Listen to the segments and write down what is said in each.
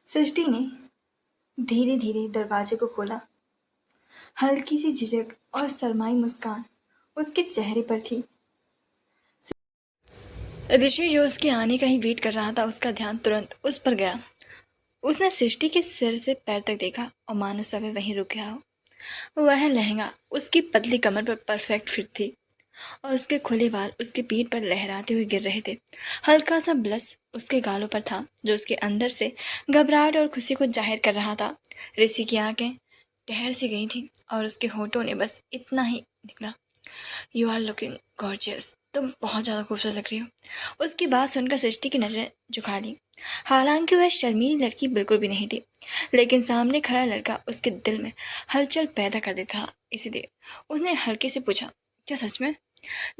सृष्टि ने धीरे धीरे दरवाजे को खोला। हल्की सी झिझक और शर्माई मुस्कान उसके चेहरे पर थी। ऋषि जो उसके आने का ही वेट कर रहा था, उसका ध्यान तुरंत उस पर गया। उसने सृष्टि के सिर से पैर तक देखा और मानो समय वहीं रुक गया हो। वह लहंगा उसकी पतली कमर पर परफेक्ट फिट थी और उसके खुले बाल उसके पीठ पर लहराते हुए गिर रहे थे। हल्का सा ब्लश उसके गालों पर था जो उसके अंदर से घबराहट और खुशी को जाहिर कर रहा था। ऋषि की आंखें ठहर सी गई थी और उसके होठों ने बस इतना ही निकला, यू आर लुकिंग गॉर्जियस, तुम बहुत ज़्यादा खूबसूरत लग रही हो। उसकी बात सुनकर सृष्टि की नज़रें झुका ली। हालांकि वह शर्मीली लड़की बिल्कुल भी नहीं थी, लेकिन सामने खड़ा लड़का उसके दिल में हलचल पैदा कर देता था। इसीलिए उसने हल्के से पूछा, क्या सच में?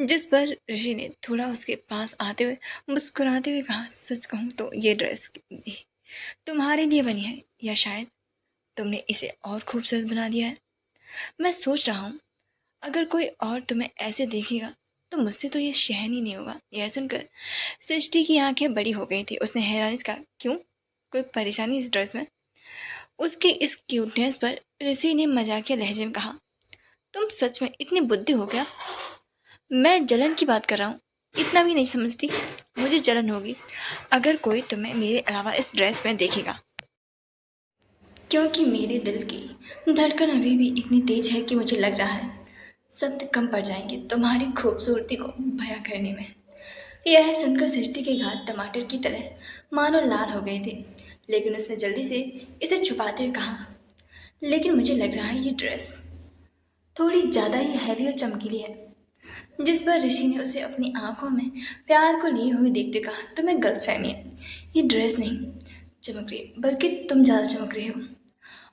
जिस पर ऋषि ने थोड़ा उसके पास आते हुए मुस्कुराते हुए कहा, सच कहूँ तो ये ड्रेस तुम्हारे लिए बनी है, या शायद तुमने इसे और खूबसूरत बना दिया है। मैं सोच रहा हूँ अगर कोई और तुम्हें ऐसे देखेगा तो मुझसे तो ये सहन ही नहीं होगा। यह सुनकर सृष्टि की आंखें बड़ी हो गई थी। उसने हैरानी से कहा, क्यों, कोई परेशानी इस ड्रेस में? उसके इस क्यूटनेस पर ऋषि ने मजाकिया लहजे में कहा, तुम सच में इतनी बुद्धि हो गया? मैं जलन की बात कर रहा हूँ, इतना भी नहीं समझती? मुझे जलन होगी अगर कोई तुम्हें मेरे अलावा इस ड्रेस में देखेगा, क्योंकि मेरे दिल की धड़कन अभी भी इतनी तेज है कि मुझे लग रहा है शब्द कम पड़ जाएंगे तुम्हारी खूबसूरती को बयां करने में। यह सुनकर सृष्टि के घाट टमाटर की तरह मानो लाल हो गए थे, लेकिन उसने जल्दी से इसे छुपाते हुए कहा, लेकिन मुझे लग रहा है ये ड्रेस थोड़ी ज़्यादा ही हैवी और चमकीली है। जिस पर ऋषि ने उसे अपनी आंखों में प्यार को लिए हुए देखते कहा, तुम्हें गलतफहमी है, ये ड्रेस नहीं चमक रही बल्कि तुम ज़्यादा चमक रही हो।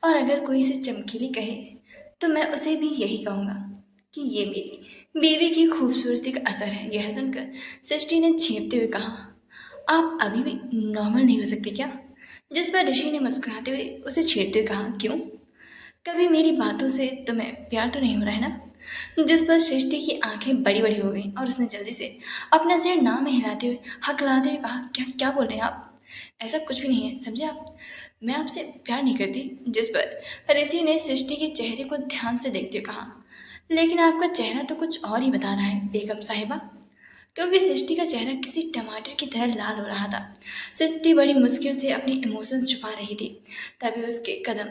और अगर कोई इसे चमकीली कहे तो मैं उसे भी यही कहूँगा कि ये मेरी बीवी की खूबसूरती का असर है। यह सुनकर सृष्टि ने छेपते हुए कहा, आप अभी भी नॉर्मल नहीं हो सकती क्या? जिस पर ऋषि ने मुस्कुराते हुए उसे छेड़ते हुए कहा, क्यों, कभी मेरी बातों से तुम्हें प्यार तो नहीं हो रहा है ना? जिस पर सृष्टि की आंखें बड़ी बड़ी हो गईं और उसने जल्दी से अपना सिर ना में हिलाते हुए हकलाते हुए कहा, क्या क्या बोल रहे हैं आप? ऐसा कुछ भी नहीं है, समझे आप, मैं आपसे प्यार नहीं करती। जिस पर ऋषि ने सृष्टि के चेहरे को ध्यान से देखते हुए कहा, लेकिन आपका चेहरा तो कुछ और ही बता रहा है बेगम साहिबा। क्योंकि सृष्टि का चेहरा किसी टमाटर की तरह लाल हो रहा था। सृष्टि बड़ी मुश्किल से अपने इमोशंस छुपा रही थी। तभी उसके कदम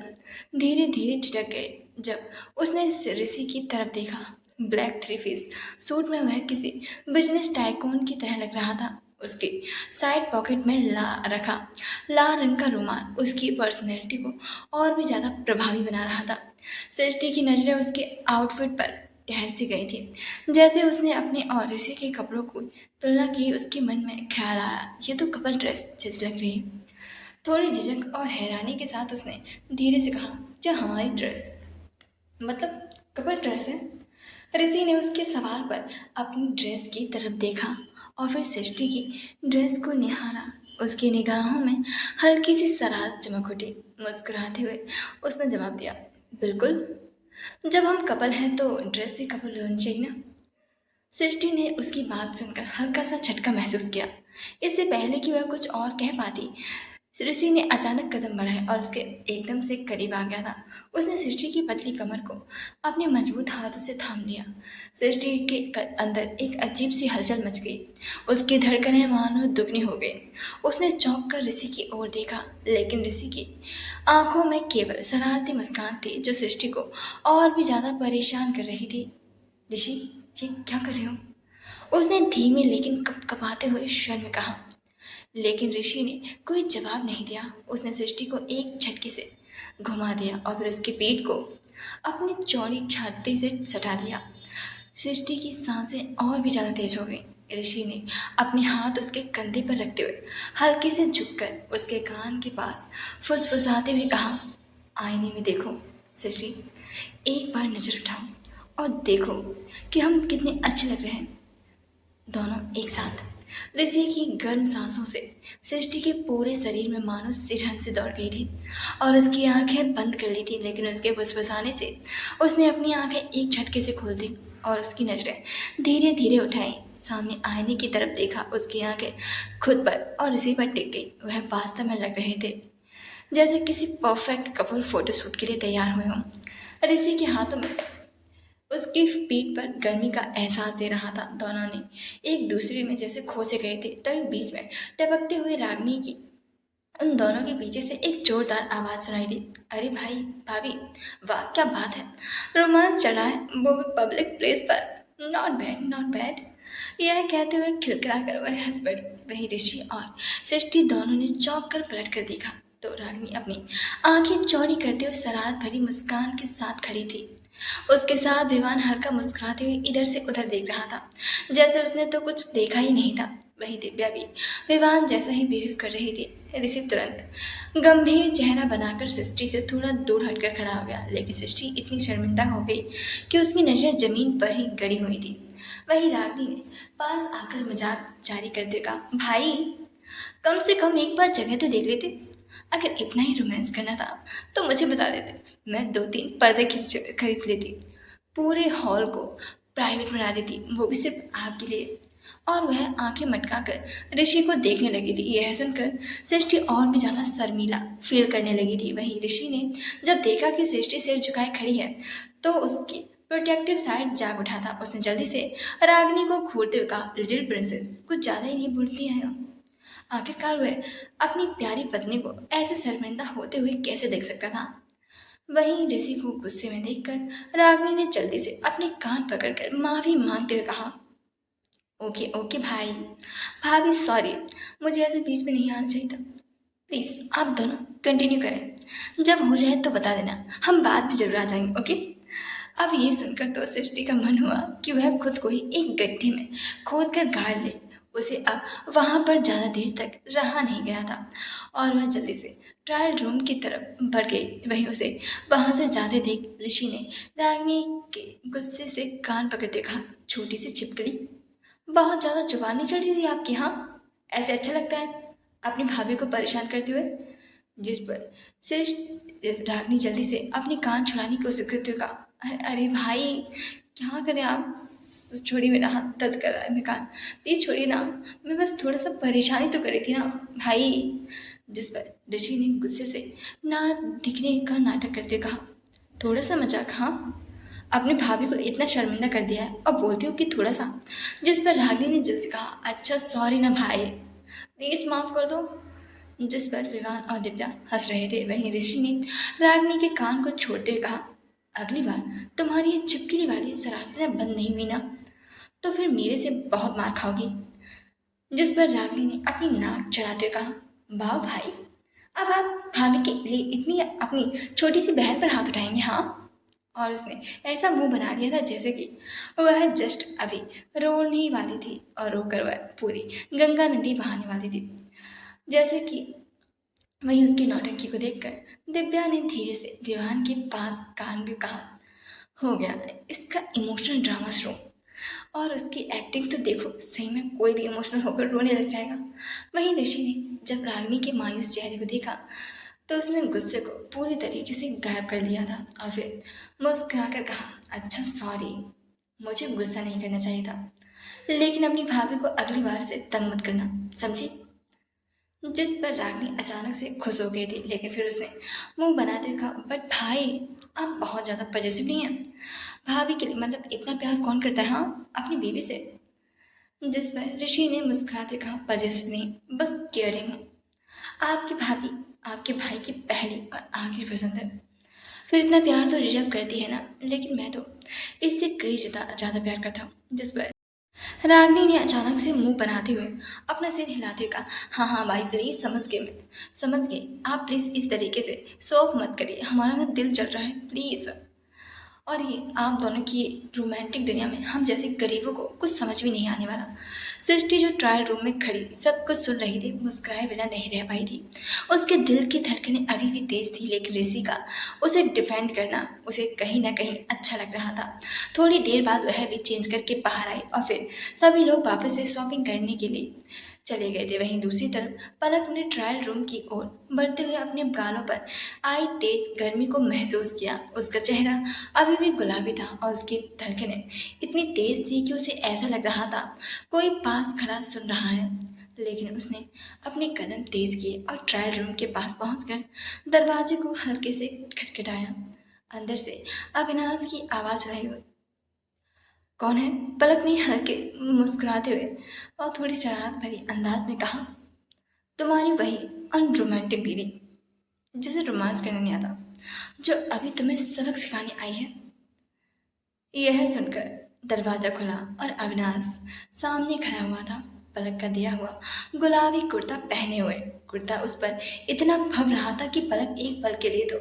धीरे धीरे ठिठक गए जब उसने ऋषि की तरफ देखा। ब्लैक थ्री पीस सूट में वह किसी बिजनेस टाइकून की तरह लग रहा था। उसके साइड पॉकेट में रखा लाल रंग का रुमाल उसकी पर्सनैलिटी को और भी ज़्यादा प्रभावी बना रहा था। सृष्टि की नज़रें उसके आउटफिट पर ठहर सी गई थी। जैसे उसने अपने और ऋषि के कपड़ों की तुलना की, उसके मन में ख्याल आया, ये तो कपल ड्रेस जैसी लग रही है। थोड़ी झिझक और हैरानी के साथ उसने धीरे से कहा, क्या हमारी ड्रेस मतलब कपल ड्रेस है? ऋषि ने उसके सवाल पर अपनी ड्रेस की तरफ देखा और फिर सृष्टि की ड्रेस को निहारा। उसकी निगाहों में हल्की सी शरारत चमक उठी। मुस्कुराते हुए उसने जवाब दिया, बिल्कुल, जब हम कपल हैं तो ड्रेस भी कपल होनी चाहिए ना। सृष्टि ने उसकी बात सुनकर हल्का सा झटका महसूस किया। इससे पहले कि वह कुछ और कह पाती, ऋषि ने अचानक कदम बढ़ाए और उसके एकदम से करीब आ गया था। उसने सृष्टि की पतली कमर को अपने मजबूत हाथों से थाम लिया। सृष्टि के अंदर एक अजीब सी हलचल मच गई। उसकी धड़कनें मानो दुगनी हो गई। उसने चौंक कर ऋषि की ओर देखा, लेकिन ऋषि की आंखों में केवल शरारती मुस्कान थी जो सृष्टि को और भी ज्यादा परेशान कर रही थी। ऋषि, ये क्या कर रहे हो? उसने धीमे लेकिन कपकपाते हुए स्वर में कहा। लेकिन ऋषि ने कोई जवाब नहीं दिया। उसने सृष्टि को एक झटके से घुमा दिया और फिर उसकी पीठ को अपनी चौड़ी छाती से सटा दिया। सृष्टि की सांसें और भी ज़्यादा तेज हो गईं। ऋषि ने अपने हाथ उसके कंधे पर रखते हुए हल्के से झुककर उसके कान के पास फुसफुसाते हुए कहा, आईने में देखो सृष्टि, एक बार नज़र उठाओ और देखो कि हम कितने अच्छे लग रहे हैं दोनों एक साथ। ऋषि की गर्म सांसों से सृष्टि के पूरे शरीर में मानो सिरहन से दौड़ गई थी और उसकी आंखें बंद कर ली थी, लेकिन उसके फुसफुसाने से उसने अपनी आंखें एक झटके से खोल दी और उसकी नज़रें धीरे धीरे उठाई। सामने आईने की तरफ देखा। उसकी आंखें खुद पर और ऋषि पर टिक गई। वह वास्तव में लग रहे थे जैसे किसी परफेक्ट कपल फोटोशूट के लिए तैयार हुए हों। ऋषि के हाथों में उसकी पीठ पर गर्मी का एहसास दे रहा था। दोनों ने एक दूसरे में जैसे खो से गए थे। तभी बीच में टपकते हुए रागनी की उन दोनों के पीछे से एक जोरदार आवाज सुनाई दी। अरे भाई, भाभी, वाह क्या बात है, रोमांस चल रहा है, वो भी पब्लिक प्लेस पर। Not bad, not bad. यह कहते हुए खिलखिलाकर वह हंस पड़ी। वही ऋषि और सृष्टि दोनों ने चौंक कर पलट कर देखा तो रागिनी अपनी आंखें चौड़ी करते हुए शरारत भरी मुस्कान के साथ खड़ी थी। उसके साथ विवान हल्का मुस्कुराते हुए इधर से उधर देख रहा था, जैसे उसने तो कुछ देखा ही नहीं था। वही दिव्या भी विवान जैसा ही बिहेव कर रही थी। ऋषि तुरंत गंभीर चेहरा बनाकर सृष्टि से थोड़ा दूर हटकर खड़ा हो गया, लेकिन सृष्टि इतनी शर्मिंदा हो गई कि उसकी नजर जमीन पर ही गड़ी हुई थी। वही रागिनी ने पास आकर मजाक जारी करते हुए कहा, भाई, कम से कम एक बार जगह तो देख लेते। अगर इतना ही रोमांस करना था तो मुझे बता देते, मैं 2-3 पर्दे खरीद लेती, पूरे हॉल को प्राइवेट बना देती, वो भी सिर्फ आपके लिए। और वह आंखें मटकाकर ऋषि को देखने लगी थी। यह सुनकर सृष्टि और भी ज़्यादा शर्मीला फील करने लगी थी। वहीं ऋषि ने जब देखा कि सृष्टि सिर झुकाए खड़ी है तो उसकी प्रोटेक्टिव साइड जाग उठा था। उसने जल्दी से रागिनी को घूरते हुए कहा, लिटिल प्रिंसेस, कुछ ज़्यादा ही नहीं बोलती हैं। आखिरकार वह अपनी प्यारी पत्नी को ऐसे शर्मिंदा होते हुए कैसे देख सकता था। वहीं ऋषि को गुस्से में देखकर रागिनी ने जल्दी से अपने कान पकड़कर माफी मांगते हुए कहा, ओके ओके भाई, भाभी सॉरी, मुझे ऐसे बीच में नहीं आना चाहिए था। प्लीज़ आप दोनों कंटिन्यू करें, जब हो जाए तो बता देना, हम बात भी जरूर आ जाएंगे, ओके। अब ये सुनकर तो सृष्टि का मन हुआ कि वह खुद को ही एक गड्ढे में खोद कर गाड़ ले। उसे अब वहाँ पर ज़्यादा देर तक रहा नहीं गया था और वह जल्दी से ट्रायल रूम की तरफ बढ़ गई। वहीं उसे वहाँ से जाते देख ऋषि ने रागिनी के गुस्से से कान पकड़ते कहा, छोटी सी छिपकली, बहुत ज़्यादा जुबान नहीं चढ़ी थी आपकी, हाँ? ऐसे अच्छा लगता है अपनी भाभी को परेशान करते हुए? जिस पर सिर्फ रागनी जल्दी से अपने कान छुड़ाने की कोशिश करते हुए कहा, अरे अरे भाई, क्या करें आप, छोड़िए, मेरा हाथ दर्द कर रहा है, मेरा कान, प्लीज़ छोड़िए ना, मैं बस थोड़ा सा परेशानी तो करी थी ना भाई। जिस पर ऋषि ने गुस्से से ना दिखने का नाटक करते हुए कहा, थोड़ा सा मजाक, हाँ? अपनी भाभी को इतना शर्मिंदा कर दिया है और बोलती हो कि थोड़ा सा। जिस पर रागिनी ने जल्द से कहा, अच्छा सॉरी ना भाई, प्लीज़ माफ़ कर दो। जिस पर विवान और दिव्या हंस रहे थे। वहीं ऋषि ने रागिनी के कान को छोड़ते हुए कहा, अगली बार तुम्हारी ये चिपकली वाली शरारतें बंद नहीं हुई ना तो फिर मेरे से बहुत मार खाओगी। जिस पर रागिनी ने अपनी नाक चढ़ाते हुए कहा, वाह भाई, अब आप भाभी के लिए इतनी अपनी छोटी सी बहन पर हाथ उठाएंगे, हाँ? और उसने ऐसा मुंह बना दिया था जैसे कि वह जस्ट अभी रोने ही वाली थी और रोकर वह पूरी गंगा नदी बहाने वाली थी। जैसे कि वहीं उसकी नौटंकी को देखकर दिव्या ने धीरे से विवान के पास कान भी कहा, हो गया इसका इमोशनल ड्रामा शुरू। और उसकी एक्टिंग तो देखो, सही में कोई भी इमोशनल होकर रोने लग जाएगा। वहीं ऋषि ने जब रागिनी के मायूस चेहरे को देखा तो उसने गुस्से को पूरी तरीके से गायब कर दिया था और फिर मुस्कुरा कर कहा, अच्छा सॉरी, मुझे गुस्सा नहीं करना चाहिए था, लेकिन अपनी भाभी को अगली बार से तंग मत करना, समझी? जिस पर रागिनी अचानक से खुश हो गई थी, लेकिन फिर उसने मुंह बनाते हुए कहा, बट भाई, आप बहुत ज़्यादा पजेसिव नहीं हैं। भाभी के लिए मतलब इतना प्यार कौन करता है, हाँ, अपनी बीवी से? जिस पर ऋषि ने मुस्कुराते कहा, पजेसिव नहीं, बस केयरिंग हूँ। आपकी भाभी आपके भाई की पहली और आखिरी पसंद है, फिर इतना प्यार तो रिजर्व करती है ना, लेकिन मैं तो इससे कई ज़्यादा प्यार करता हूँ। जिस पर रागिनी ने अचानक से मुंह बनाते हुए अपना सिर हिलाते हुए कहा, हाँ हाँ भाई, प्लीज़ समझ गए, मैं समझ गई, आप प्लीज़ इस तरीके से शोक मत करिए, हमारा ना दिल चल रहा है, प्लीज़। और ये आप दोनों की रोमांटिक दुनिया में हम जैसे गरीबों को कुछ समझ भी नहीं आने वाला। सृष्टि जो ट्रायल रूम में खड़ी सब कुछ सुन रही थी, मुस्कुराए बिना नहीं रह पाई थी। उसके दिल की धड़कनें अभी भी तेज थी, लेकिन ऋषि का उसे डिफेंड करना उसे कहीं ना कहीं अच्छा लग रहा था। थोड़ी देर बाद वह भी चेंज करके बाहर आई और फिर सभी लोग वापस से शॉपिंग करने के लिए चले गए थे। वहीं दूसरी तरफ पलक ने ट्रायल रूम की ओर बढ़ते हुए अपने गालों पर आई तेज गर्मी को महसूस किया। उसका चेहरा अभी भी गुलाबी था और उसकी धड़कनें इतनी तेज थी कि उसे ऐसा लग रहा था कोई पास खड़ा सुन रहा है। लेकिन उसने अपने कदम तेज किए और ट्रायल रूम के पास पहुंचकर दरवाजे को हल्के से खटखटाया। अंदर से अविनाश की आवाज़ रही। कौन है? पलक ने हल्के मुस्कुराते हुए और थोड़ी शरारत भरी अंदाज में कहा। तुम्हारी वही अनरोमांटिक बीवी जिसे रोमांस करने नहीं आता, जो अभी तुम्हें सबक सिखाने आई है। यह सुनकर दरवाजा खुला और अविनाश सामने खड़ा हुआ था, पलक का दिया हुआ गुलाबी कुर्ता पहने हुए। कुर्ता उस पर इतना भव रहा था कि पलक एक पल के लिए तो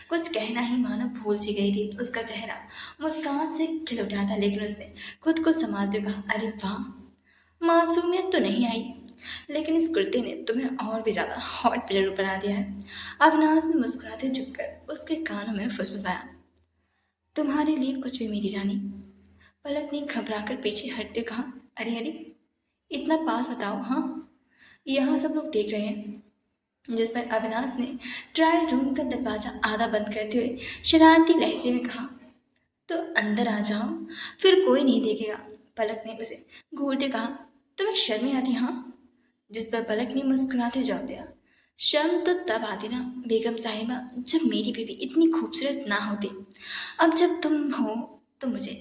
कुछ कहना ही मानो भूल सी गई थी। उसका चेहरा मुस्कान से खिल उठा था, लेकिन उसने खुद को संभालते हुए कहा, अरे वाह, मासूमियत तो नहीं आई, लेकिन इस कुर्ते ने तुम्हें और भी ज़्यादा हॉट पिलर बना दिया है। अविनाश ने मुस्कुराते झुककर उसके कानों में फुसफुसाया, तुम्हारे लिए कुछ भी मेरी रानी। पलक ने घबराकर पीछे हटते कहा, अरे अरे, इतना पास बताओ। हाँ, यहाँ सब लोग देख रहे हैं। जिस पर अविनाश ने ट्रायल रूम का दरवाज़ा आधा बंद करते हुए शरारती लहजे में कहा, तो अंदर आ जाओ, फिर कोई नहीं देखेगा। पलक ने उसे घूरते कहा, तुम्हें शर्म नहीं आती? हाँ। जिस पर पलक ने मुस्कुराते जवाब दिया, शर्म तो तब आती ना बेगम साहिबा, जब मेरी बीवी इतनी खूबसूरत ना होती। अब जब तुम हो तो मुझे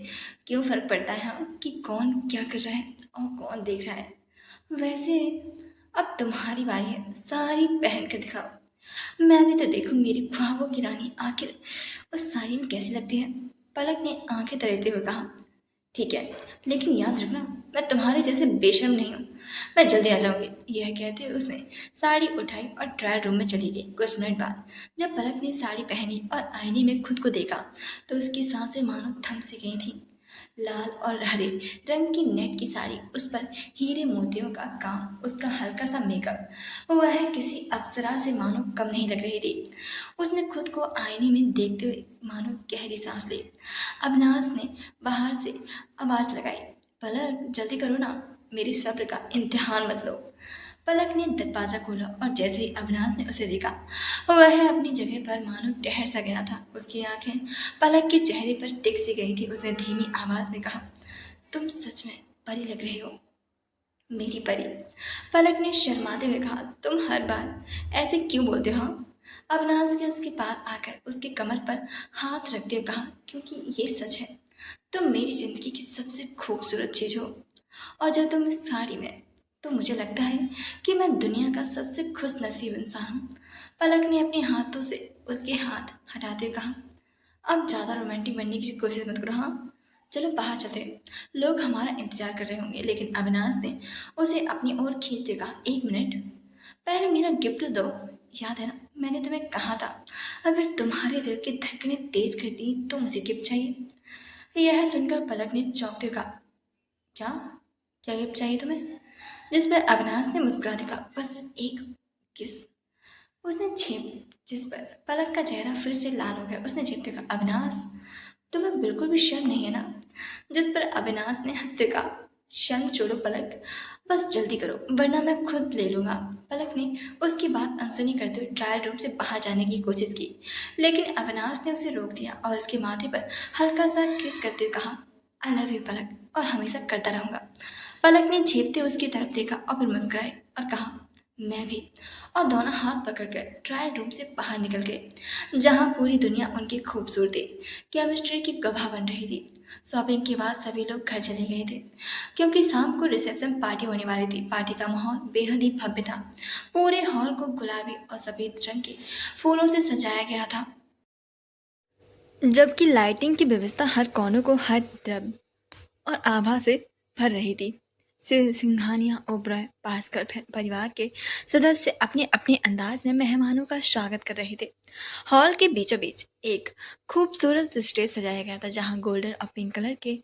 क्यों फ़र्क पड़ता है हाँ, कि कौन क्या कर रहा है और कौन देख रहा है। वैसे अब तुम्हारी बारी है, साड़ी पहन कर दिखाओ, मैं भी तो देखूं मेरी ख्वाबों की रानी आखिर उस साड़ी में कैसी लगती है। पलक ने आंखें तरेते हुए कहा, ठीक है, लेकिन याद रखना मैं तुम्हारे जैसे बेशर्म नहीं हूँ। मैं जल्दी आ जाऊंगी। यह कहते हुए उसने साड़ी उठाई और ट्रायल रूम में चली गई। कुछ मिनट बाद जब पलक ने साड़ी पहनी और आईने में खुद को देखा तो उसकी सांसें मानो थम सी गई थी। लाल और हरे रंग की नेट की साड़ी, उस पर हीरे मोतियों का काम, उसका हल्का सा मेकअप, वह किसी अप्सरा से मानो कम नहीं लग रही थी। उसने खुद को आईने में देखते हुए मानो गहरी सांस ली। अविनाश ने बाहर से आवाज़ लगाई, पलक जल्दी करो ना, मेरे सब्र का इम्तिहान मत लो। पलक ने दरवाजा खोला और जैसे ही अविनाश ने उसे देखा, वह अपनी जगह पर मानो ठहर सा गया था। उसकी आंखें पलक के चेहरे पर टिक सी गई थी। उसने धीमी आवाज में कहा, तुम सच में परी लग रही हो, मेरी परी। पलक ने शर्माते हुए कहा, तुम हर बार ऐसे क्यों बोलते हो? अविनाश के उसके पास आकर उसके कमर पर हाथ रखते हुए कहा, क्योंकि ये सच है, तुम मेरी जिंदगी की सबसे खूबसूरत चीज हो, और जब तुम इस साड़ी में, तो मुझे लगता है कि मैं दुनिया का सबसे खुश नसीब इंसान हूँ। पलक ने अपने हाथों से उसके हाथ हटाते हुए कहा, अब ज़्यादा रोमांटिक बनने की कोशिश मत करो। हाँ, चलो बाहर चलते हैं, लोग हमारा इंतजार कर रहे होंगे। लेकिन अविनाश ने उसे अपनी ओर खींचते कहा, एक मिनट, पहले मेरा गिफ्ट दो। याद है ना, मैंने तुम्हें कहा था अगर तुम्हारे दिल की धड़कनें तेज कर दी तो मुझे गिफ्ट चाहिए। यह सुनकर पलक ने चौंकते हुए कहा, क्या क्या गिफ्ट चाहिए तुम्हें? जिस पर अविनाश ने मुस्कुराते कहा, बस एक किस। उसने झेप जिस पर पलक का चेहरा फिर से लाल हो गया। उसने झेपते कहा, अविनाश, तुम्हें बिल्कुल भी शर्म नहीं है ना? जिस पर अविनाश ने हंसते कहा, शर्म छोड़ो पलक, बस जल्दी करो वरना मैं खुद ले लूँगा। पलक ने उसकी बात अनसुनी करते हुए ट्रायल रूम से बाहर जाने की कोशिश की, लेकिन अविनाश ने उसे रोक दिया और उसके माथे पर हल्का सा किस करते हुए कहा, आई लव यू पलक, और हमेशा करता रहूँगा। पलक ने झेपते उसकी तरफ देखा और फिर मुस्कुराए और कहा, मैं भी। और दोनों हाथ पकड़कर ट्रायल रूम से बाहर निकल गए, जहां पूरी दुनिया उनकी खूबसूरती केमिस्ट्री की गवाह बन रही थी। शॉपिंग के बाद सभी लोग घर चले गए थे, क्योंकि शाम को रिसेप्शन पार्टी होने वाली थी। पार्टी का माहौल बेहद ही भव्य था। पूरे हॉल को गुलाबी और सफ़ेद रंग के फूलों से सजाया गया था, जबकि लाइटिंग की व्यवस्था हर कोनों को हर तरफ और आभा से भर रही थी। सिंघानिया ओबराय भास्कर परिवार के सदस्य अपने अपने अंदाज में मेहमानों का स्वागत कर रहे थे। हॉल के बीचों बीच एक खूबसूरत स्टेज सजाया गया था, जहां गोल्डन और पिंक कलर के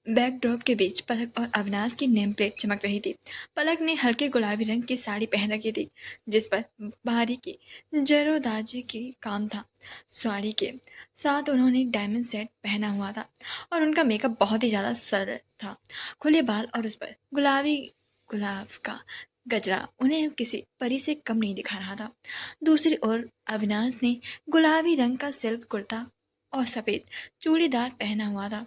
बैकड्रॉप के बीच पलक और अविनाश की नेम प्लेट चमक रही थी। पलक ने हल्के गुलाबी रंग की साड़ी पहन रखी थी, जिस पर बारीकी जरोदाजी की काम था। साड़ी के साथ उन्होंने डायमंड सेट पहना हुआ था और उनका मेकअप बहुत ही ज़्यादा सरल था। खुले बाल और उस पर गुलाबी गुलाब का गजरा उन्हें किसी परी से कम नहीं दिखा रहा था। दूसरी ओर अविनाश ने गुलाबी रंग का सिल्क कुर्ता और सफ़ेद चूड़ीदार पहना हुआ था,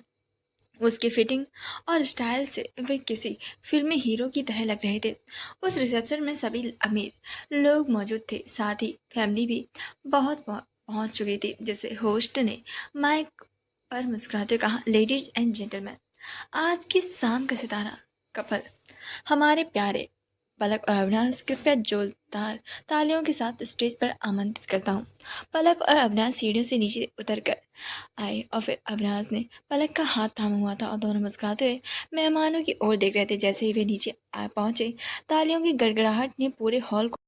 उसकी फिटिंग और स्टाइल से वे किसी फिल्मी हीरो की तरह लग रहे थे। उस रिसेप्शन में सभी अमीर लोग मौजूद थे, साथ ही फैमिली भी बहुत पहुंच चुकी थी। जैसे होस्ट ने माइक पर मुस्कुराते हुए कहा, लेडीज एंड जेंटलमैन, आज की शाम का सितारा कपल हमारे प्यारे पलक और अविनाश, कृपया जोरदार तालियों के साथ स्टेज पर आमंत्रित करता हूँ। पलक और अविनाश सीढ़ियों से नीचे उतर कर आए और फिर अविनाश ने पलक का हाथ थामा हुआ था और दोनों मुस्कुराते हुए मेहमानों की ओर देख रहे थे। जैसे ही वे नीचे आ पहुंचे, तालियों की गड़गड़ाहट ने पूरे हॉल को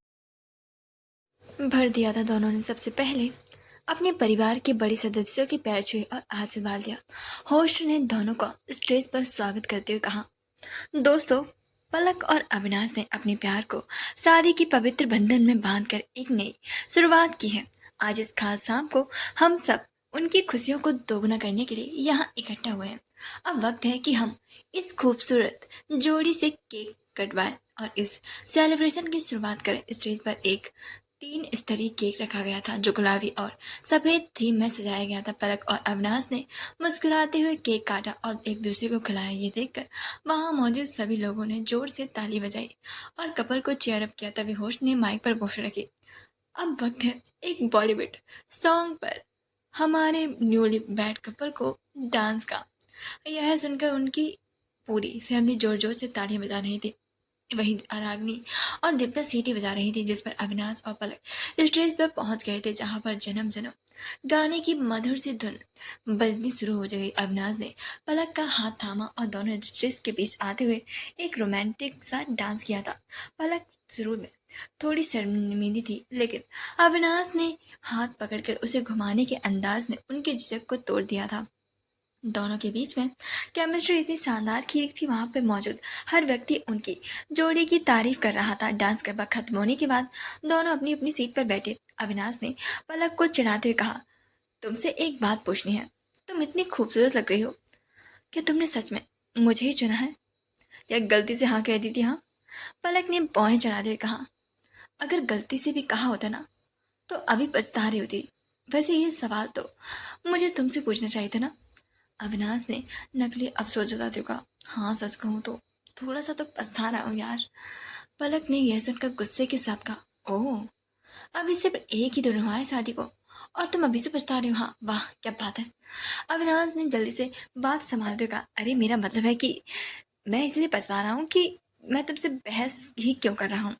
भर दिया था। दोनों ने सबसे पहले अपने परिवार के बड़े सदस्यों के पैर छुए और आशीर्वाद दिया। होस्ट ने दोनों का स्टेज पर स्वागत करते हुए कहा, दोस्तों, पलक और अविनाश ने अपने प्यार को शादी की पवित्र बंधन में बांधकर एक नई शुरुआत की है। आज इस खास शाम को हम सब उनकी खुशियों को दोगुना करने के लिए यहाँ इकट्ठा हुए हैं। अब वक्त है कि हम इस खूबसूरत जोड़ी से केक कटवाएं और इस सेलिब्रेशन की शुरुआत करें। स्टेज पर एक 3 स्तरीय केक रखा गया था जो गुलाबी और सफेद थीम में सजाया गया था। पलक और अविनाश ने मुस्कुराते हुए केक काटा और एक दूसरे को खिलाया। ये देखकर वहां मौजूद सभी लोगों ने जोर से ताली बजाई और कपल को चेयर अप किया। तभी होस्ट ने माइक पर घोषणा की, अब वक्त है एक बॉलीवुड सॉन्ग पर हमारे न्यूली बैड कपल को डांस का। यह सुनकर उनकी पूरी फैमिली जोर जोर से तालियां बजा रही थी। वहीं आराग्नि और दिव्या सीटी बजा रही थी, जिस पर अविनाश और पलक स्टेज पर पहुंच गए थे, जहां पर जन्म जन्म गाने की मधुर सी धुन बजनी शुरू हो गई। अविनाश ने पलक का हाथ थामा और दोनों स्टेज के बीच आते हुए एक रोमांटिक सा डांस किया था। पलक शुरू में थोड़ी शर्मिंदी थी, लेकिन अविनाश ने हाथ पकड़कर उसे घुमाने के अंदाज ने उनके झिझक को तोड़ दिया था। दोनों के बीच में केमिस्ट्री इतनी शानदार की थी, वहां पे मौजूद हर व्यक्ति उनकी जोड़ी की तारीफ कर रहा था। डांस का वक्त खत्म होने के बाद दोनों अपनी अपनी सीट पर बैठे। अविनाश ने पलक को चिढ़ाते हुए कहा, तुमसे एक बात पूछनी है, तुम इतनी खूबसूरत लग रही हो, क्या तुमने सच में मुझे ही चुना है या गलती से हाँ कह दी थी? हाँ, पलक ने बाहें चढ़ाते हुए कहा, अगर गलती से भी कहा होता ना तो अभी पछता रही होती। वैसे ये सवाल तो मुझे तुमसे पूछना चाहिए था ना। अविनाश ने नकली अफसोस जताते हुए कहा, हाँ सच कहूँ तो थोड़ा सा तो पछता रहा हूँ यार। पलक ने यह सुनकर गुस्से के साथ कहा, ओह, अभी सिर्फ एक ही दिन हुआ है शादी को और तुम अभी से पछता रही हो? हाँ, वाह क्या बात है। अविनाश ने जल्दी से बात संभालते हुए कहा, अरे मेरा मतलब है कि मैं इसलिए पछता रहा हूँ कि मैं तुमसे बहस ही क्यों कर रहा हूँ,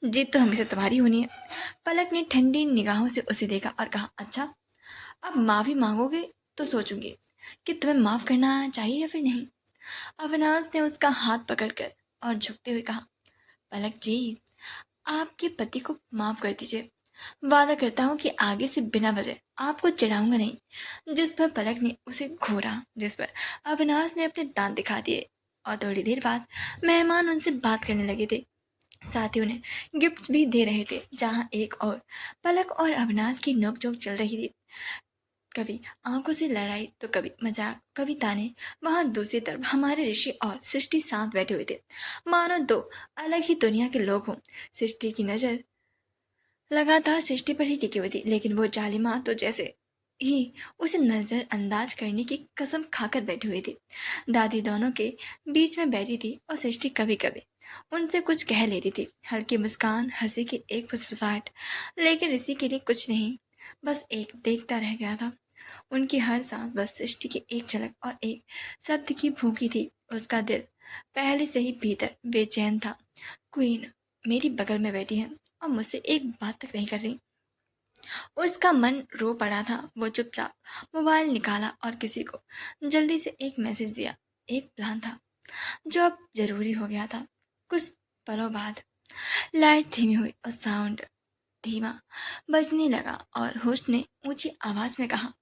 जीत तो हमेशा तुम्हारी होनी है। पलक ने ठंडी निगाहों से उसे देखा और कहा, अच्छा, अब माफी मांगोगे तो सोचूंगी कि तुम्हें माफ करना चाहिए या फिर नहीं। अविनाश ने उसका हाथ पकड़कर और झुकते हुए कहा, पलक जी, आपके पति को माफ कर दीजिए। वादा करता हूँ कि आगे से बिना वजह आपको चिढ़ाऊंगा नहीं। जिस पर पलक ने उसे घूरा, जिस पर अविनाश ने अपने दांत दिखा दिए और थोड़ी देर बाद मेहमान उनसे बात करने लगे थे। साथ ही उन्हें गिफ्ट भी दे रहे थे। जहाँ एक और पलक और अविनाश की नोकझोंक चल रही थी, कभी आंखों से लड़ाई तो कभी मजाक, कभी ताने। वहां दूसरी तरफ हमारे ऋषि और सृष्टि साथ बैठे हुए थे, मानो दो अलग ही दुनिया के लोग हों। सृष्टि की नजर लगातार सृष्टि पर ही टिकी हुई थी, लेकिन वो जालिमा तो जैसे ही उसे नजरअंदाज करने की कसम खाकर बैठी हुई थी। दादी दोनों के बीच में बैठी थी और सृष्टि कभी कभी उनसे कुछ कह लेती थी। हल्की मुस्कान, हंसी की एक फुसफुसाहट, लेकिन ऋषि के लिए कुछ नहीं, बस एक देखता रह गया था। उनकी हर सांस बस सृष्टि की एक झलक और एक शब्द की भूखी थी। उसका दिल पहले से ही भीतर बेचैन था। क्वीन मेरी बगल में बैठी है और मुझसे एक बात तक नहीं कर रही। उसका मन रो पड़ा था। वो चुपचाप मोबाइल निकाला और किसी को जल्दी से एक मैसेज दिया। एक प्लान था जो अब जरूरी हो गया था। कुछ पलों बाद लाइट धीमी हुई और साउंड धीमा बजने लगा और होस्ट ने ऊंची आवाज में कहा,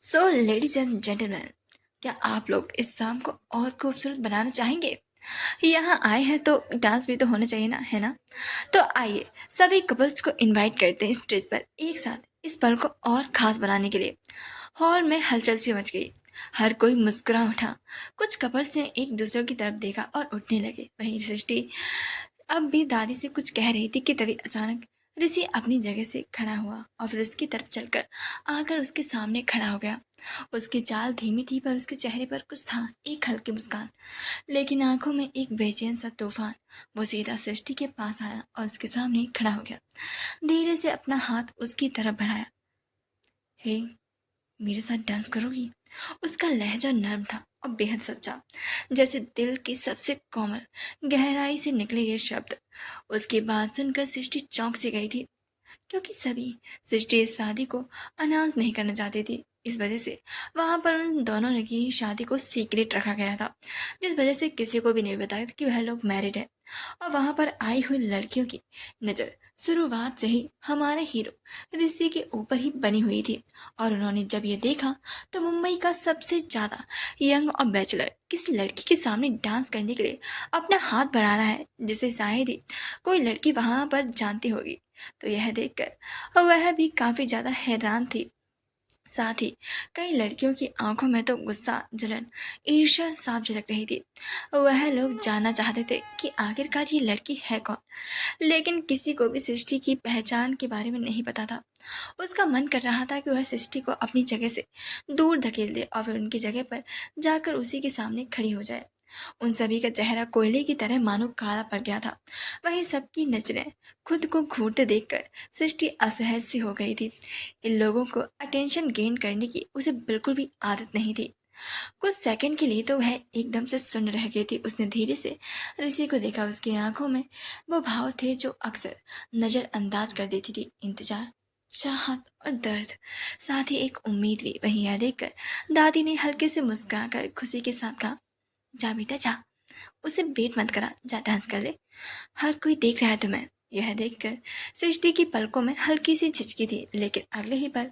सो लेडीज एंड जेंटलमैन, क्या आप लोग इस शाम को और खूबसूरत बनाना चाहेंगे? यहाँ आए हैं तो डांस भी तो होना चाहिए ना, है ना? तो आइए सभी कपल्स को इनवाइट करते हैं स्टेज पर एक साथ इस पल को और खास बनाने के लिए। हॉल में हलचल सी मच गई। हर कोई मुस्कुरा उठा। कुछ कपल्स ने एक दूसरे की तरफ देखा और उठने लगे। वहीं सृष्टि अब भी दादी से कुछ कह रही थी कि तभी अचानक ऋषि अपनी जगह से खड़ा हुआ और फिर उसकी तरफ चलकर आकर उसके सामने खड़ा हो गया। उसकी चाल धीमी थी पर उसके चेहरे पर कुछ था, एक हल्की मुस्कान, लेकिन आंखों में एक बेचैन सा तूफान। वो सीधा सृष्टि के पास आया और उसके सामने खड़ा हो गया। धीरे से अपना हाथ उसकी तरफ बढ़ाया। हे, मेरे साथ डांस करोगी? उसका लहजा नर्म था और बेहद सच्चा, जैसे दिल की सबसे कोमल गहराई से निकले ये शब्द। उसकी बात सुनकर सृष्टि चौंक सी गई थी, क्योंकि सभी सृष्टि इस शादी को अनाउंस नहीं करना चाहती थी। इस वजह से वहां पर उन दोनों ने की शादी को सीक्रेट रखा गया था, जिस वजह से किसी को भी नहीं बताया था कि वह लोग मैरिड है। और वहां पर आई हुई लड़कियों की नज़र शुरुआत से ही हमारे हीरो ऋषि के ऊपर ही बनी हुई थी। और उन्होंने जब ये देखा तो मुंबई का सबसे ज़्यादा यंग और बैचलर किसी लड़की के सामने डांस करने के लिए अपना हाथ बढ़ा रहा है, जिसे शायद ही कोई लड़की वहां पर जानती होगी। तो यह देखकर वह भी काफ़ी ज़्यादा हैरान थी। साथ ही कई लड़कियों की आंखों में तो गुस्सा, जलन, ईर्ष्या साफ झलक रही थी। वह लोग जानना चाहते थे कि आखिरकार ये लड़की है कौन, लेकिन किसी को भी सृष्टि की पहचान के बारे में नहीं पता था। उसका मन कर रहा था कि वह सृष्टि को अपनी जगह से दूर धकेल दे और फिर उनकी जगह पर जाकर उसी के सामने खड़ी हो जाए। उन सभी का चेहरा कोयले की तरह मानो काला पड़ गया था। वहीं सबकी नजरें खुद को घूरते देखकर सृष्टि असहज सी हो गई थी। इन लोगों को अटेंशन गेन करने की उसे बिल्कुल भी आदत नहीं थी। कुछ सेकंड के लिए तो वह एकदम से सुन्न रह गई थी। उसने धीरे से ऋषि को देखा। उसकी आंखों में वो भाव थे जो अक्सर नजरअंदाज कर देती थी, इंतजार, चाहत और दर्द, साथ ही एक उम्मीद भी। वहीं यह देखकर दादी ने हल्के से मुस्कुराकर खुशी के साथ कहा, जा बेटा जा, उसे वेट मत करा, जा डांस कर ले, हर कोई देख रहा है तुम्हें। यह देखकर सृष्टि की पलकों में हल्की सी झिझकी थी, लेकिन अगले ही पल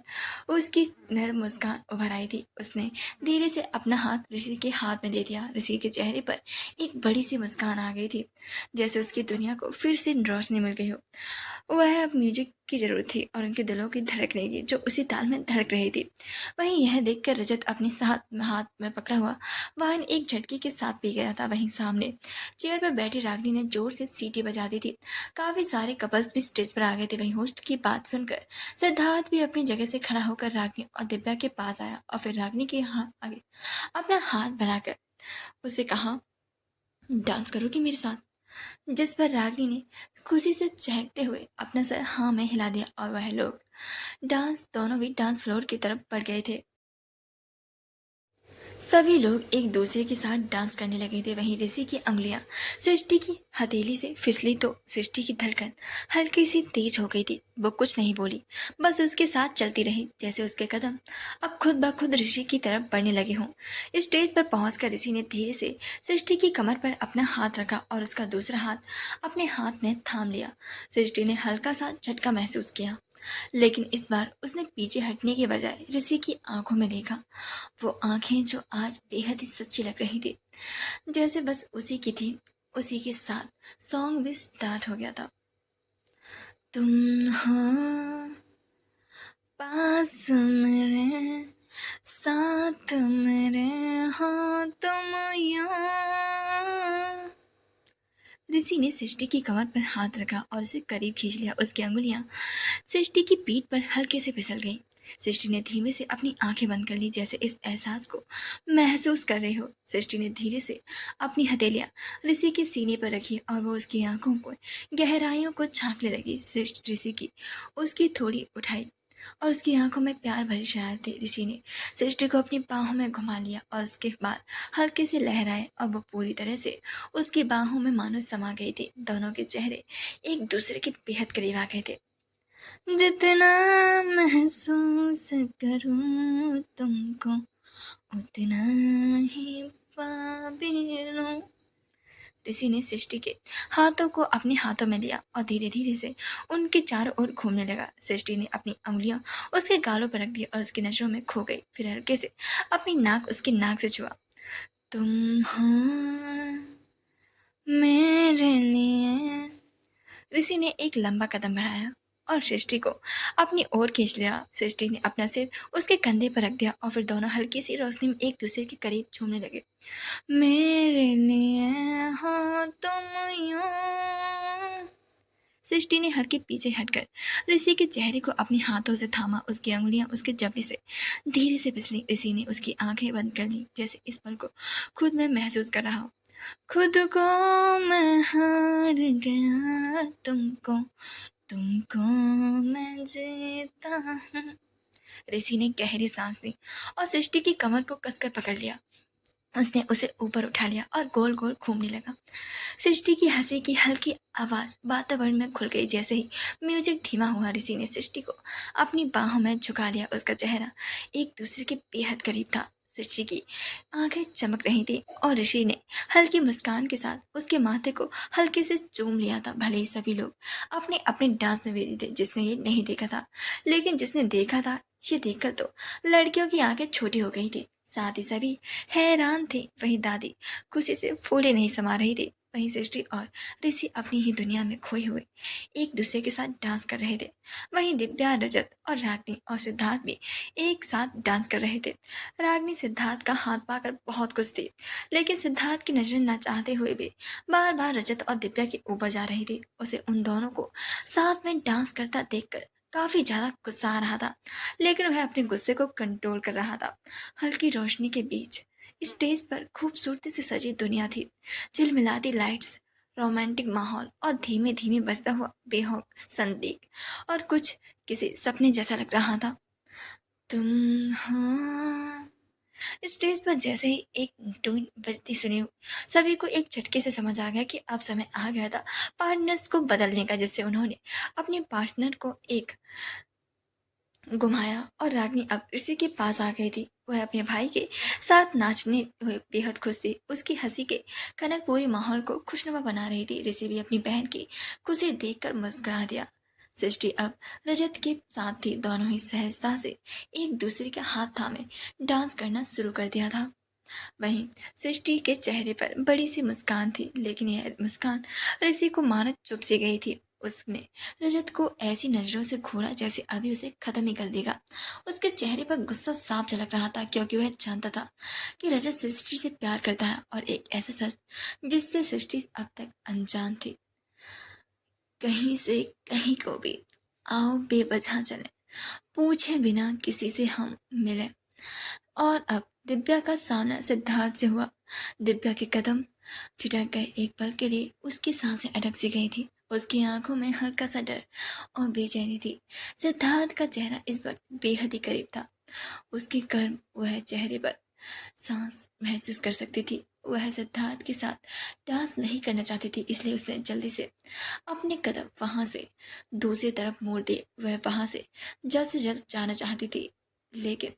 उसकी नर्म मुस्कान उभर आई थी। उसने धीरे से अपना हाथ ऋषि के हाथ में दे दिया। ऋषि के चेहरे पर एक बड़ी सी मुस्कान आ गई थी, जैसे उसकी दुनिया को फिर से रोशनी मिल गई हो। वह अब म्यूजिक की जरूरत थी और उनके दिलों की धड़कने की, जो उसी ताल में धड़क रही थी। वहीं यह देखकर रजत अपने हाथ में पकड़ा हुआ वाहन एक झटके के साथ पी गया था। वहीं सामने चेयर पर बैठी रागिनी ने जोर से सीटी बजा दी थी। काफी सारे कपल्स भी स्टेज पर आ गए थे। वहीं होस्ट की बात सुनकर सिद्धार्थ भी अपनी जगह से खड़ा होकर रागिनी और दिव्या के पास आया और फिर रागिनी के हाथ आगे अपना हाथ बढ़ाकर उसे कहा, डांस करोगी मेरे साथ? जिस पर रागिनी ने खुशी से चहकते हुए अपना सर हाँ में हिला दिया और वह लोग दोनों भी डांस फ्लोर की तरफ बढ़ गए थे। सभी लोग एक दूसरे के साथ डांस करने लगे थे। वहीं ऋषि की उंगलियां सृष्टि की हथेली से फिसली तो सृष्टि की धड़कन हल्की सी तेज हो गई थी। वो कुछ नहीं बोली, बस उसके साथ चलती रही, जैसे उसके कदम अब खुद ब खुद ऋषि की तरफ बढ़ने लगे हों। स्टेज पर पहुंचकर ऋषि ने धीरे से सृष्टि की कमर पर अपना हाथ रखा और उसका दूसरा हाथ अपने हाथ में थाम लिया। सृष्टि ने हल्का सा झटका महसूस किया, लेकिन इस बार उसने पीछे हटने के बजाय ऋषि की आंखों में देखा। वो आंखें जो आज बेहद ही सच्ची लग रही थी, जैसे बस उसी की थी। उसी के साथ सॉन्ग भी स्टार्ट हो गया था। तुम हाँ पास मेरे, साथ मेरे, हाँ तुम यहाँ। ऋषि ने सृष्टि की कमर पर हाथ रखा और उसे करीब खींच लिया। उसकी अंगुलियां सृष्टि की पीठ पर हल्के से फिसल गईं। सृष्टि ने धीमे से अपनी आंखें बंद कर ली, जैसे इस एहसास को महसूस कर रही हो। सृष्टि ने धीरे से अपनी हथेलियां ऋषि के सीने पर रखी और वो उसकी आंखों को गहराइयों को झांकने लगी। ऋषि की उसकी थोड़ी उठाई और उसकी आंखों में प्यार भरी शरारत थी। ऋषि ने सृष्टि को अपनी बाहों में घुमा लिया और उसके बाद हल्के से लहराए और वो पूरी तरह से उसकी बाहों में मानो समा गई थी। दोनों के चेहरे एक दूसरे के बेहद करीब आ गए थे। जितना महसूस करूं तुमको, उतना ही पा भी लूं। ऋषि ने सृष्टि के हाथों को अपने हाथों में लिया और धीरे धीरे से उनके चारों ओर घूमने लगा। सृष्टि ने अपनी उंगलियां उसके गालों पर रख दी और उसकी नजरों में खो गई। फिर हल्के से अपनी नाक उसकी नाक से छुआ। तुम हाँ मेरे लिए। ऋषि ने एक लंबा कदम बढ़ाया और सृष्टि को अपनी ओर खींच लिया। सृष्टि ने अपना सिर उसके कंधे पर रख दिया और फिर दोनों हल्की सी रोशनी में एक दूसरे के करीब झूमने लगे। मेरे लिए हो तुम यूं। सृष्टि ने हल्के पीछे हटकर ऋषि के चेहरे को अपने हाथों से थामा। उसकी अंगुलियां उसके जबड़े से धीरे से फिसली। ऋषि ने उसकी आंखें बंद कर ली, जैसे इस पल को खुद में महसूस कर रहा हो। खुद को मैं हार गया, तुमको तुमको मैं जीता हूँ। ऋषि ने गहरी सांस ली और सृष्टि की कमर को कसकर पकड़ लिया। उसने उसे ऊपर उठा लिया और गोल गोल घूमने लगा। सृष्टि की हंसी की हल्की आवाज वातावरण में खुल गई। जैसे ही म्यूजिक धीमा हुआ, ऋषि ने सृष्टि को अपनी बाहों में झुका लिया। उसका चेहरा एक दूसरे के बेहद करीब था। सृष्टि की आंखें चमक रही थी और ऋषि ने हल्की मुस्कान के साथ उसके माथे को हल्के से चूम लिया था। भले ही सभी लोग अपने अपने डांस में बिजी थे, जिसने ये नहीं देखा था, लेकिन जिसने देखा था, ये देखकर तो लड़कियों की आंखें छोटी हो गई थी। साथ ही सभी हैरान थे। वही दादी खुशी से फूले नहीं समा रही थी। वहीं सृष्टि और ऋषि अपनी ही दुनिया में खोए हुए एक दूसरे के साथ डांस कर रहे थे। वहीं दिव्या, रजत और रागनी और सिद्धार्थ भी एक साथ डांस कर रहे थे। रागनी सिद्धार्थ का हाथ पाकर बहुत खुश थी, लेकिन सिद्धार्थ की नजरें न चाहते हुए भी बार बार रजत और दिव्या के ऊपर जा रही थी। उसे उन दोनों को साथ में डांस करता देखकर काफी ज्यादा गुस्सा आ रहा था, लेकिन वह अपने गुस्से को कंट्रोल कर रहा था। हल्की रोशनी के बीच स्टेज पर खूबसूरती से सजी दुनिया थी। झिलमिलाती लाइट्स, रोमांटिक माहौल और धीमे धीमे बजता हुआ बेहोक संगीत और कुछ किसी सपने जैसा लग रहा था। तुम हो। स्टेज पर जैसे ही एक टून बजती सुनी, सभी को एक झटके से समझ आ गया कि अब समय आ गया था पार्टनर्स को बदलने का, जिससे उन्होंने अपने पार्टनर को एक घुमाया और रागनी अब ऋषि के पास आ गई थी। वह अपने भाई के साथ नाचने हुए बेहद खुश थी। उसकी हंसी के कनक पूरी माहौल को खुशनुमा बना रही थी। ऋषि भी अपनी बहन की खुशी देखकर मुस्कुरा दिया। सृष्टि अब रजत के साथ थी। दोनों ही सहजता से एक दूसरे के हाथ थामे डांस करना शुरू कर दिया था। वहीं सृष्टि के चेहरे पर बड़ी सी मुस्कान थी, लेकिन यह मुस्कान ऋषि को मानो चुभ सी गई थी। उसने रजत को ऐसी नजरों से घूरा जैसे अभी उसे खत्म ही कर देगा। उसके चेहरे पर गुस्सा साफ झलक रहा था, क्योंकि वह जानता था कि रजत सृष्टि से प्यार करता है, और एक ऐसा सच जिससे सृष्टि अब तक अनजान थी। कहीं से कहीं को भी आओ बेवजह चले, पूछे बिना किसी से हम मिले। और अब दिव्या का सामना सिद्धार्थ से हुआ। दिव्या के कदम ठिठक गए। एक पल के लिए उसकी सांसें अटक सी गई थी। उसकी आंखों में हल्का सा डर और बेचैनी थी। सिद्धार्थ का चेहरा इस वक्त बेहद ही करीब था। उसके कर्म वह चेहरे पर सांस महसूस कर सकती थी। वह सिद्धार्थ के साथ डांस नहीं करना चाहती थी, इसलिए उसने जल्दी से अपने कदम वहां से दूसरी तरफ मोड़ दिए। वह वहां से जल्द जाना चाहती थी, लेकिन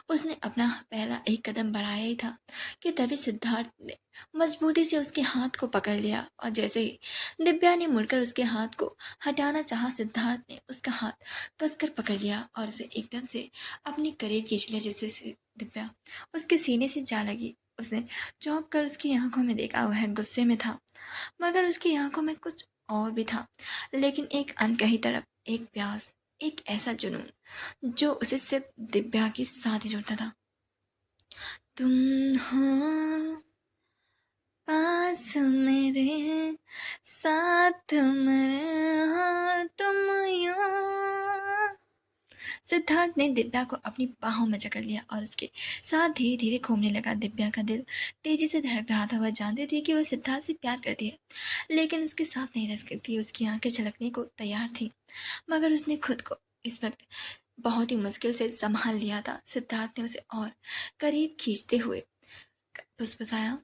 उसने अपना पहला एक कदम बढ़ाया ही था कि तभी सिद्धार्थ ने मजबूती से उसके हाथ को पकड़ लिया। और जैसे ही दिव्या ने मुड़कर उसके हाथ को हटाना चाहा, सिद्धार्थ ने उसका हाथ कसकर पकड़ लिया और उसे एकदम से अपने करीब खींच लिया, जिससे दिव्या उसके सीने से जा लगी। उसने चौंक कर उसकी आंखों में देखा। वह गुस्से में था, मगर उसकी आंखों में कुछ और भी था, लेकिन एक अनकही तड़प, एक प्यास, एक ऐसा जुनून जो उसे सिर्फ दिव्या के साथ ही जोड़ता था। तुम हो पास मेरे, साथ मेरे हो तुम यूं। सिद्धार्थ ने दिव्या को अपनी बाहों में जकड़ लिया और उसके साथ धीरे धीरे घूमने लगा। दिव्या का दिल तेजी से धड़क रहा था। वह जानती थी कि वह सिद्धार्थ से प्यार करती है, लेकिन उसके साथ नहीं रह सकती। उसकी आंखें छलकने को तैयार थी, मगर उसने खुद को इस वक्त बहुत ही मुश्किल से संभाल लिया था। सिद्धार्थ ने उसे और करीब खींचते हुए फुसफुसाया,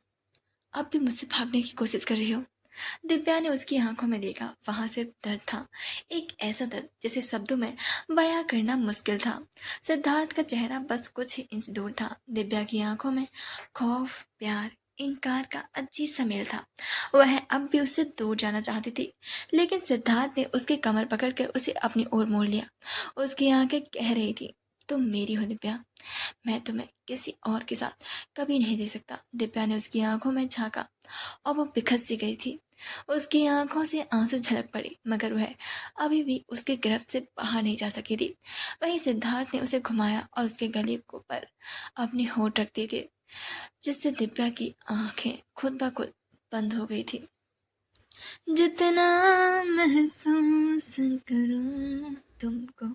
अब भी मुझसे भागने की कोशिश कर रही हो? दिव्या ने उसकी आंखों में देखा। वहां सिर्फ दर्द था, एक ऐसा दर्द जिसे शब्दों में बयां करना मुश्किल था। सिद्धार्थ का चेहरा बस कुछ ही इंच दूर था। दिव्या की आंखों में खौफ, प्यार, इनकार का अजीब सा मेल था। वह अब भी उससे दूर जाना चाहती थी, लेकिन सिद्धार्थ ने उसकी कमर पकड़कर उसे अपनी ओर मोड़ लिया। उसकी आंखें कह रही थी, तुम मेरी हो दिव्या, मैं तुम्हें किसी और के साथ कभी नहीं दे सकता। दिव्या ने उसकी आंखों में झांका और वो बिखस सी गई थी। उसकी आंखों से आंसू झलक पड़े, मगर वह अभी भी उसके गिरफ्त से बाहर नहीं जा सकी थी। वहीं सिद्धार्थ ने उसे घुमाया और उसके गले को पर अपने होंठ रख दिए थे, जिससे दिव्या की आंखें खुद ब खुद बंद हो गई थी। जितना महसूस करूं तुमको,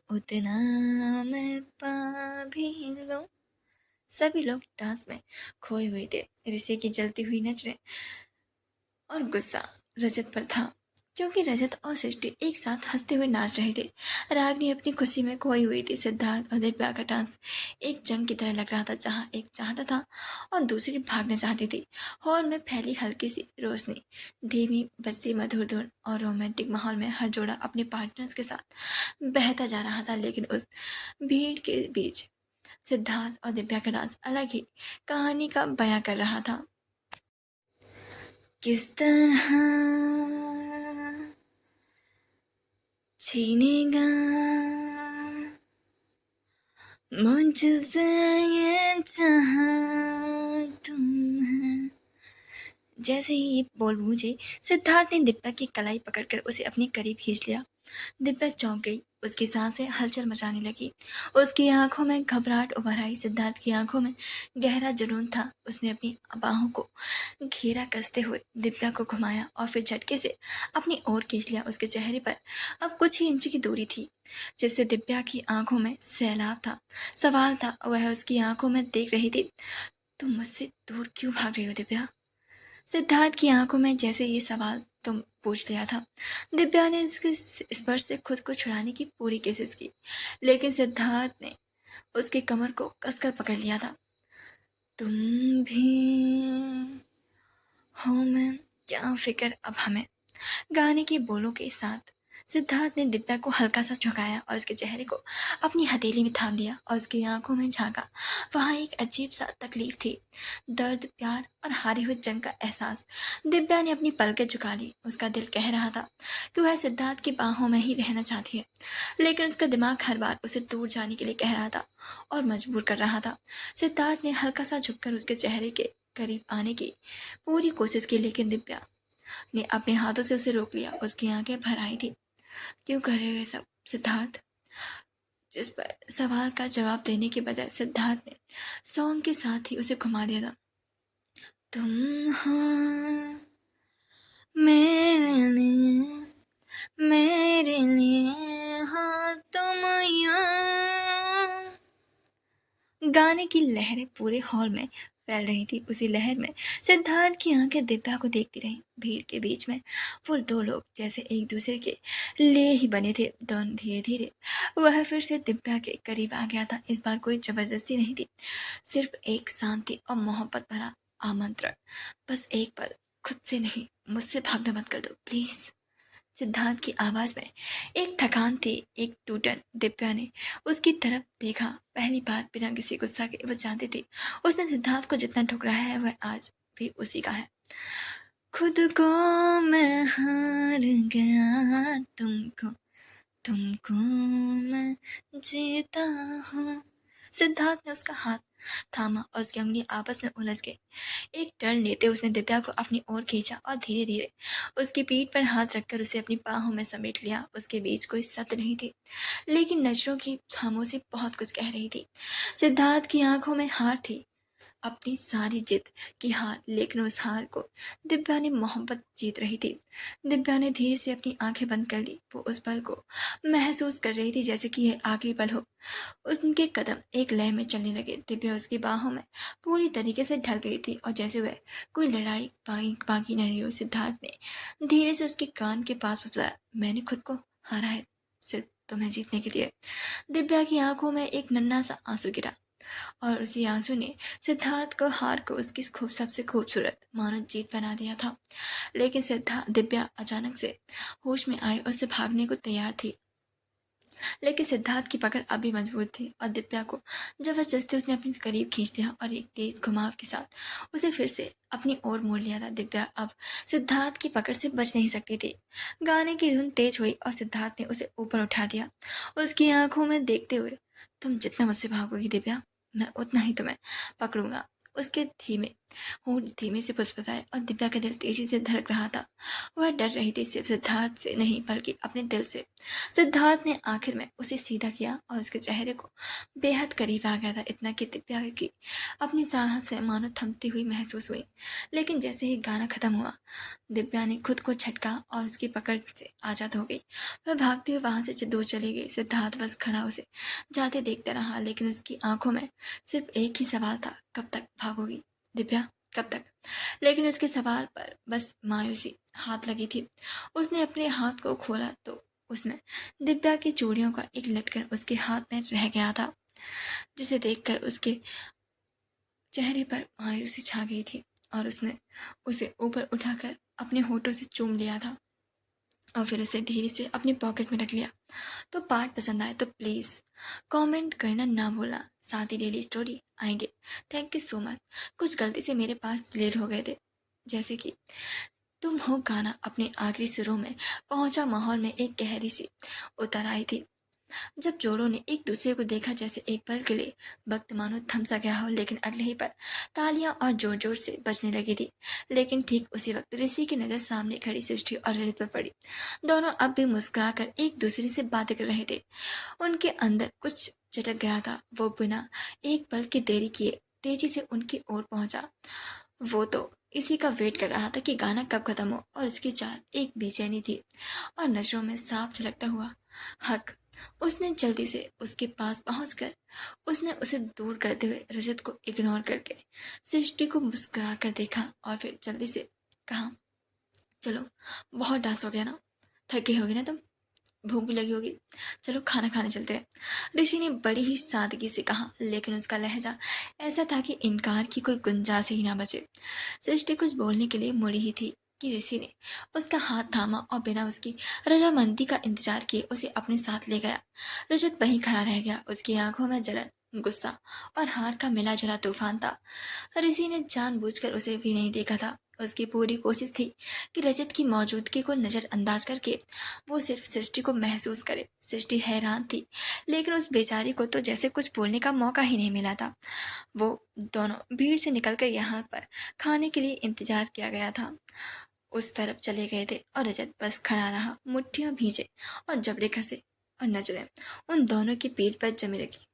उतना मैं पा भी लूं। सभी लोग डांस में खोए हुए थे। ऋषि की जलती हुई नजरें और गुस्सा रजत पर था, क्योंकि रजत और सृष्टि एक साथ हंसते हुए नाच रहे थे। रागनी अपनी खुशी में खोई हुई थी। सिद्धार्थ और दिव्या का डांस एक जंग की तरह लग रहा था, जहाँ एक चाहता था और दूसरी भागना चाहती थी। हॉल में फैली हल्की सी रोशनी, धीमी बजती मधुर धुन और रोमांटिक माहौल में हर जोड़ा अपने पार्टनर्स के साथ बहता जा रहा था। लेकिन उस भीड़ के बीच सिद्धार्थ और दिव्या का डांस अलग ही कहानी का बयां कर रहा था। किस तरह छीनेगा मुझसे ये जहां तुम। जैसे ही ये बोल बूझे, सिद्धार्थ ने दिव्या की कलाई पकड़कर उसे अपने करीब खींच लिया। दिव्या चौंक गई, उसकी सांसें हलचल मचाने लगी, उसकी आंखों में घबराहट उभर आई। सिद्धार्थ की आंखों में गहरा जुनून था। उसने अपनी बाहों को घेरा कसते हुए दिव्या को घुमाया और फिर झटके से अपनी ओर खींच लिया। उसके चेहरे पर अब कुछ ही इंच की दूरी थी, जिससे दिव्या की आंखों में सैलाब था। सवाल था, वह उसकी आंखों में देख रही थी। तुम मुझसे दूर क्यों भाग रही हो दिव्या? सिद्धार्थ की आंखों में जैसे ये सवाल तुम पूछ लिया था। दिव्या ने उसके स्पर्श से खुद को छुड़ाने की पूरी कोशिश की, लेकिन सिद्धार्थ ने उसकी कमर को कसकर पकड़ लिया था। तुम भी हो मैं, क्या फिक्र अब हमें। गाने के बोलों के साथ सिद्धार्थ ने दिव्या को हल्का सा झुकाया और उसके चेहरे को अपनी हथेली में थाम लिया और उसकी आंखों में झांका। वहां एक अजीब सा तकलीफ थी, दर्द, प्यार और हारी हुई जंग का एहसास। दिव्या ने अपनी पलकें झुका ली। उसका दिल कह रहा था कि वह सिद्धार्थ की बाहों में ही रहना चाहती है, लेकिन उसका दिमाग हर बार उसे दूर जाने के लिए कह रहा था और मजबूर कर रहा था। सिद्धार्थ ने हल्का सा झुककर उसके चेहरे के करीब आने की पूरी कोशिश की, लेकिन दिव्या ने अपने हाथों से उसे रोक लिया। उसकी आंखें भर आई थी। क्यों कर रहे हो ये सब सिद्धार्थ? जिस पर सवाल का जवाब देने के बजाय सिद्धार्थ ने सॉन्ग के साथ ही उसे घुमा दिया था। तुम हो मेरे लिए, मेरे लिए हो तुम यहाँ। गाने की लहरें पूरे हॉल में फैल रही थी। उसी लहर में सिद्धार्थ की आंखें दिव्या को देखती रहीं। भीड़ के बीच में वो दो लोग जैसे एक दूसरे के लिए ही बने थे। दोनों धीरे धीरे वह फिर से दिव्या के करीब आ गया था। इस बार कोई जबरदस्ती नहीं थी, सिर्फ एक शांति और मोहब्बत भरा आमंत्रण। बस एक पल, खुद से नहीं, मुझसे भागना मत कर दो प्लीज। सिद्धार्थ की आवाज में एक थकान थी, एक टूटन। दिव्या ने उसकी तरफ देखा, पहली बार बिना किसी गुस्सा के। वो जानती थी उसने सिद्धार्थ को जितना ठुकराया है वह आज भी उसी का है। खुद को मैं हार गया, तुमको तुमको मैं जीता हूँ। सिद्धार्थ ने उसका हाथ थामा और उसकी उंगली आपस में उलझ गई। एक टर्न लेते उसने दिव्या को अपनी ओर खींचा और धीरे धीरे उसकी पीठ पर हाथ रखकर उसे अपनी बाहों में समेट लिया। उसके बीच कोई शब्द नहीं थी, लेकिन नजरों की खामोशी बहुत कुछ कह रही थी। सिद्धार्थ की आंखों में हार थी, अपनी सारी जिद की हार, लेकिन उस हार को दिव्या ने मोहब्बत जीत रही थी। दिव्या ने धीरे से अपनी आंखें बंद कर ली। वो उस पल को महसूस कर रही थी जैसे कि यह आखिरी पल हो। उनके कदम एक लय में चलने लगे। दिव्या उसकी बाहों में पूरी तरीके से ढल गई थी और जैसे वह कोई लड़ाई बाकी नहीं हो। सिद्धार्थ ने धीरे से उसके कान के पास बताया, मैंने खुद को हारा है सिर्फ तुम्हें जीतने के लिए। दिव्या की आंखों में एक नन्हा सा आंसू गिरा और उसी आंसू ने सिद्धार्थ को हार को उसकी सबसे खूबसूरत मानो जीत बना दिया था। लेकिन सिद्धार्थ दिव्या अचानक से होश में आई और उसे भागने को तैयार थी, लेकिन सिद्धार्थ की पकड़ अभी मजबूत थी और दिव्या को जबरदस्ती उसने अपने करीब खींच लिया और एक तेज घुमाव के साथ उसे फिर से अपनी ओर मोड़ लिया था। दिव्या अब सिद्धार्थ की पकड़ से बच नहीं सकती थी। गाने की धुन तेज हुई और सिद्धार्थ ने उसे ऊपर उठा दिया, उसकी आंखों में देखते हुए। तुम जितना मुझसे भागोगी दिव्या, मैं उतना ही तुम्हें पकड़ूंगा। उसके धीमे होंठ धीमे से फुसफुसाए और दिव्या का दिल तेजी से धड़क रहा था। वह डर रही थी सिर्फ सिद्धार्थ से नहीं बल्कि अपने दिल से। सिद्धार्थ ने आखिर में उसे सीधा किया और उसके चेहरे को बेहद करीब आ गया था, इतना कि दिव्या की अपनी सांस से मानो थमती हुई महसूस हुई। लेकिन जैसे ही गाना खत्म हुआ, दिव्या ने खुद को झटका और उसकी पकड़ से आज़ाद हो गई। वह भागते हुए वहां से दूर चली गई। सिद्धार्थ बस खड़ा उसे जाते देखता रहा, लेकिन उसकी आंखों में सिर्फ एक ही सवाल था, कब तक भागोगी दिव्या, कब तक? लेकिन उसके सवाल पर बस मायूसी हाथ लगी थी। उसने अपने हाथ को खोला तो उसमें दिव्या की चूड़ियों का एक लटकन उसके हाथ में रह गया था, जिसे देखकर उसके चेहरे पर मायूसी छा गई थी और उसने उसे ऊपर उठाकर अपने होठों से चूम लिया था और फिर उसे धीरे से अपनी पॉकेट में रख लिया। तो पार्ट पसंद आए तो प्लीज़ कमेंट करना ना भूलना, साथ ही डेली स्टोरी आएंगे। Thank you so much. कुछ गलती से मेरे पास डिलीट हो गए थे, जैसे कि तुम हो गाना अपने आखिरी सुरों में पहुंचा, माहौल में एक गहरी सी उतर आई थी। जब जोड़ों ने एक दूसरे को देखा, जैसे एक पल के लिए वक्त मानो थम सा गया हो, लेकिन अगले ही पल तालियां और जोर जोर से बजने लगी थी। लेकिन ठीक उसी वक्त ऋषि की नजर सामने खड़ी सृष्टि और रजत पर पड़ी। दोनों अब भी मुस्कुराकर एक दूसरे से बातें कर रहे थे। उनके अंदर कुछ चटक गया था। वो बिना एक पल की देरी किए तेजी से उनकी ओर पहुंचा। वो तो इसी का वेट कर रहा था कि गाना कब खत्म हो, और उसकी चाल एक बेचैनी थी और नजरों में साफ झलकता हुआ हक। उसने जल्दी से उसके पास पहुंचकर उसने उसे दूर करते हुए रजत को इग्नोर करके सृष्टि को मुस्कुरा कर देखा और फिर जल्दी से कहा, चलो बहुत डांस हो गया ना, थकी होगी ना तुम, भूख भी लगी होगी, चलो खाना खाने चलते हैं। ऋषि ने बड़ी ही सादगी से कहा, लेकिन उसका लहजा ऐसा था कि इनकार की कोई गुंजाइश ही ना बचे। सृष्टि कुछ बोलने के लिए मुड़ी ही थी कि ऋषि ने उसका हाथ थामा और बिना उसकी रजामंदी का इंतजार किए उसे अपने साथ ले गया। रजत वहीं खड़ा रह गया, उसकी आंखों में जलन, गुस्सा और हार का मिला जुला तूफान था। ऋषि ने जानबूझकर उसे भी नहीं देखा था। उसकी पूरी कोशिश थी कि रजत की मौजूदगी को नजरअंदाज करके वो सिर्फ सृष्टि को महसूस करे। सृष्टि हैरान थी, लेकिन उस बेचारी को तो जैसे कुछ बोलने का मौका ही नहीं मिला था। वो दोनों भीड़ से निकलकर यहाँ पर खाने के लिए इंतजार किया गया था उस तरफ चले गए थे, और रजत बस खड़ा रहा, मुट्ठियां भींचे और जबड़े खसे और नजरें उन दोनों की पीठ पर जमी रखी।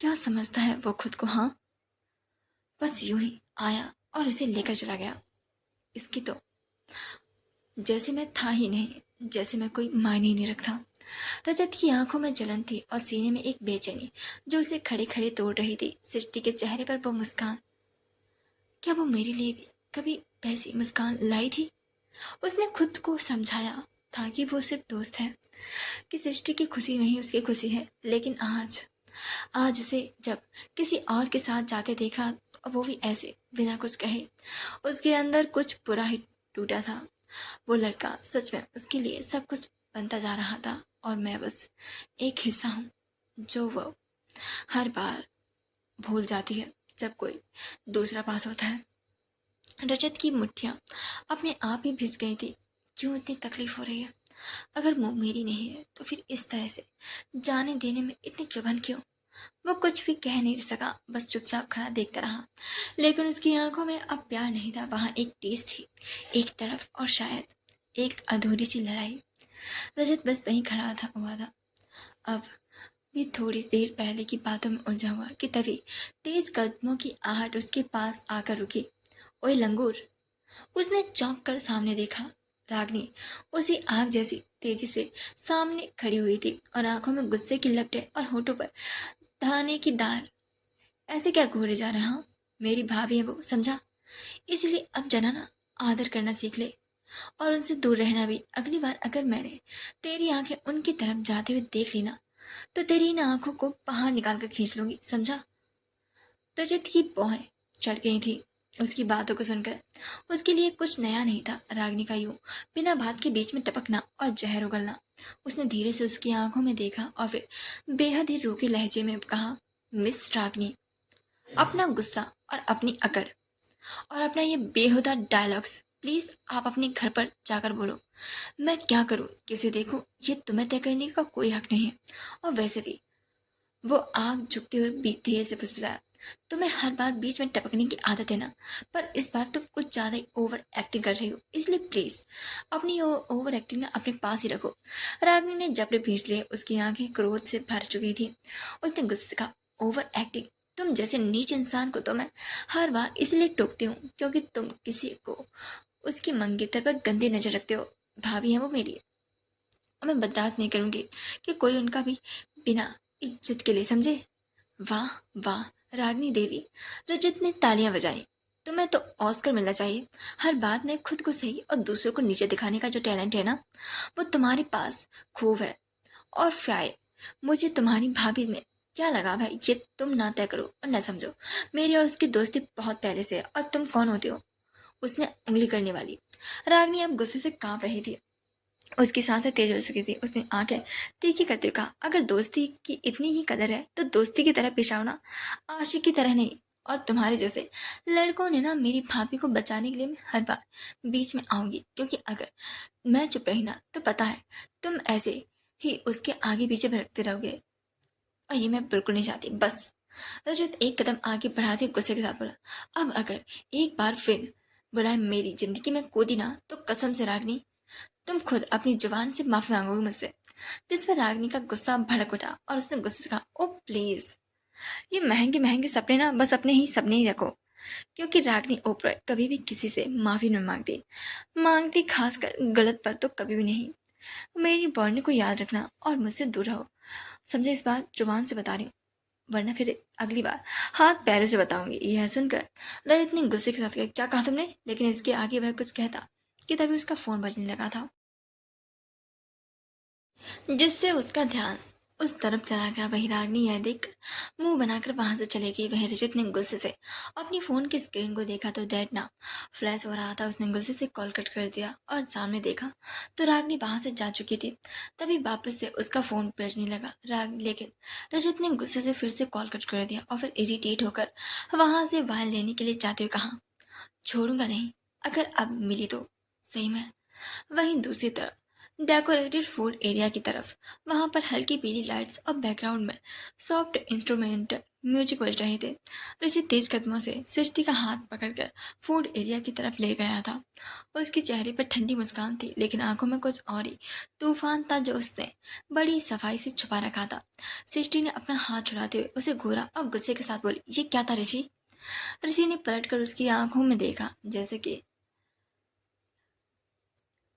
क्या समझता है वो खुद को? हाँ, बस यूं ही आया और उसे लेकर चला गया। इसकी तो जैसे मैं था ही नहीं, जैसे मैं कोई मायने ही नहीं रखता। रजत की आंखों में जलन थी और सीने में एक बेचैनी जो उसे खड़े खड़े तोड़ रही थी। सृष्टि के चेहरे पर वो मुस्कान, क्या वो मेरे लिए भी कभी वैसी मुस्कान लाई थी? उसने खुद को समझाया था कि वो सिर्फ दोस्त है, कि सृष्टि की खुशी में ही उसकी खुशी है। लेकिन आज आज उसे जब किसी और के साथ जाते देखा, तो वो भी ऐसे बिना कुछ कहे, उसके अंदर कुछ बुरा ही टूटा था। वो लड़का सच में उसके लिए सब कुछ बनता जा रहा था, और मैं बस एक हिस्सा हूँ जो वो हर बार भूल जाती है जब कोई दूसरा पास होता है। रजत की मुट्ठियाँ अपने आप ही भिज गई थी। क्यों इतनी तकलीफ हो रही है? अगर वो मेरी नहीं है तो फिर इस तरह से जाने देने में इतनी चुभन क्यों? वो कुछ भी कह नहीं सका, बस चुपचाप खड़ा देखता रहा। लेकिन उसकी आंखों में अब प्यार नहीं था, वहां एक टीस थी एक तरफ, और शायद एक अधूरी सी लड़ाई। रजत बस वहीं खड़ा था हुआ था, अब भी थोड़ी देर पहले की बातों में उलझा हुआ, कि तभी तेज कदमों की आहट उसके पास आकर रुकी। ओए लंगूर! उसने चौंक कर सामने देखा। रागनी उसी आग जैसी तेजी से सामने खड़ी हुई थी, और आंखों में गुस्से की लपटें और होठों पर धाने की दार। ऐसे क्या घूरे जा रहे? हाँ, मेरी भाभी है वो, समझा? इसलिए अब जना ना, आदर करना सीख ले और उनसे दूर रहना भी। अगली बार अगर मैंने तेरी आंखें उनकी तरफ जाते हुए देख ली ना, तो तेरी इन आंखों को बाहर निकाल कर खींच लूंगी, समझा? रजत की भौहें चढ़ गई थी उसकी बातों को सुनकर। उसके लिए कुछ नया नहीं था रागिनी का यूं बिना बात के बीच में टपकना और जहर उगलना। उसने धीरे से उसकी आंखों में देखा और फिर बेहद ही रूखे लहजे में कहा, मिस रागिनी, अपना गुस्सा और अपनी अकड़ और अपना ये बेहुदा डायलॉग्स प्लीज आप अपने घर पर जाकर बोलो। मैं क्या करूं, किसे देखूं, ये तुम्हें तय करने का कोई हक नहीं है। और वैसे भी वो आग झुकते हुए धीरे से फुसफुसाया, तुम्हें हर बार बीच में टपकने की आदत है ना, पर इस बार तुम कुछ ज़्यादा ही ओवर एक्टिंग कर रही हो, इसलिए प्लीज़ अपनी ओवर एक्टिंग ना अपने पास ही रखो। रागिनी ने जबड़े भींच लिए, उसकी आंखें क्रोध से भर चुकी थी। उसने गुस्से से कहा, ओवर एक्टिंग? तुम जैसे नीच इंसान को तो मैं हर बार इसलिए टोकती हूँ क्योंकि तुम किसी को उसकी मंगेतर पर गंदी नजर रखते हो। भाभी है वो मेरी, और मैं बर्दाश्त नहीं करूंगी कि कोई उनका भी बिना इज्जत के लिए समझे। वाह वाह रागनी देवी, रजत ने तालियां बजाई। तुम्हें तो ऑस्कर मिलना चाहिए। हर बात में खुद को सही और दूसरों को नीचे दिखाने का जो टैलेंट है ना, वो तुम्हारे पास खूब है। और शायद मुझे तुम्हारी भाभी में क्या लगा भाई, ये तुम ना तय करो और ना समझो। मेरी और उसकी दोस्ती बहुत पहले से है, और तुम कौन होते हो उसमें उंगली करने वाली। रागनी अब गुस्से से कांप रही थी, उसकी सांसें तेज हो चुकी थी। उसने आंखें तीखी करते हुए कहा, अगर दोस्ती की इतनी ही कदर है तो दोस्ती की तरह पेश आओ ना, आशिक की तरह नहीं। और तुम्हारे जैसे लड़कों ने ना मेरी भाभी को बचाने के लिए मैं हर बार बीच में आऊंगी, क्योंकि अगर मैं चुप रही ना तो पता है तुम ऐसे ही उसके आगे पीछे भटकते रहोगे, और ये मैं बिल्कुल नहीं चाहती। बस। रजत एक कदम आगे बढ़ाते हुए गुस्से के साथ बोला, अब अगर एक बार फिर बुलाए मेरी जिंदगी में कूदी ना तो कसम से रागनी, तुम खुद अपनी जुबान से माफी मांगोगे मुझसे। जिस पर रागिनी का गुस्सा भड़क उठा और उसने गुस्से से कहा, ओ प्लीज, ये महंगे महंगे सपने ना बस अपने ही सपने ही रखो, क्योंकि रागिनी ओपरा कभी भी किसी से माफी नहीं मांगती। मांगती खासकर गलत पर तो कभी भी नहीं। मेरी वार्निंग को याद रखना और मुझसे दूर रहो, समझे? इस बार जुबान से बता रही हूँ, वरना फिर अगली बार हाथ पैरों से बताऊंगी। यह सुनकर रजत ने गुस्से के साथ कहा, क्या कहा तुमने? लेकिन इसके आगे वह कुछ कहता कि तभी उसका फोन बजने लगा था, जिससे उसका ध्यान उस तरफ चला गया। वही रागनी यह देख मुंह बनाकर वहां से चली गई। वही रजत ने गुस्से से अपनी फोन की स्क्रीन को देखा तो डेट ना फ्लैश हो रहा था। उसने गुस्से से कॉल कट कर दिया और सामने देखा तो रागनी वहां से जा चुकी थी। तभी वापस से उसका फोन बजने लगा। लेकिन रजत ने गुस्से से फिर से कॉल कट कर दिया और फिर इरिटेट होकर वहां से वाइन लेने के लिए जाते हुए कहा, छोड़ूंगा नहीं अगर अब मिली तो सही में। वहीं दूसरी तरफ डेकोरेटेड फूड एरिया की तरफ, वहां पर हल्की पीली लाइट्स और बैकग्राउंड में सॉफ्ट इंस्ट्रूमेंटल म्यूजिक बज रहे थे। ऋषि तेज कदमों से सृष्टि का हाथ पकड़कर फूड एरिया की तरफ ले गया था। उसके चेहरे पर ठंडी मुस्कान थी, लेकिन आंखों में कुछ और ही तूफान था जो उसने बड़ी सफाई से छुपा रखा था। सृष्टि ने अपना हाथ छुड़ाते हुए उसे घूरा और गुस्से के साथ बोली, ये क्या था ऋषि? ऋषि ने पलटकर उसकी आंखों में देखा, जैसे कि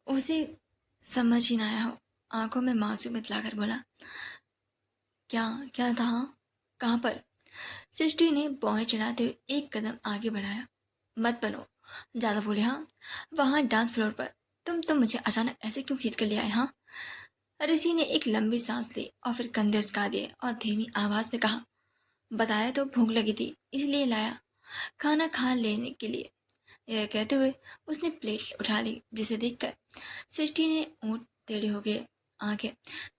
उसे समझ ही ना आया हो। आंखों में मासूमियत लाकर बोला, क्या क्या था? कहाँ पर? सृष्टि ने भौहें चढ़ाते हुए एक कदम आगे बढ़ाया। मत बनो ज्यादा बोले। हाँ, वहां डांस फ्लोर पर तुम मुझे अचानक ऐसे क्यों खींच कर ले आए? हाँ। ऋषि ने एक लंबी सांस ली और फिर कंधे उचका दिए और धीमी आवाज में कहा, बताया तो भूख लगी थी इसलिए लाया, खाना खा लेने के लिए। यह कहते हुए उसने प्लेट उठा ली, जिसे देखकर सृष्टि ने ऊँट टेढ़े हो गए। आंखें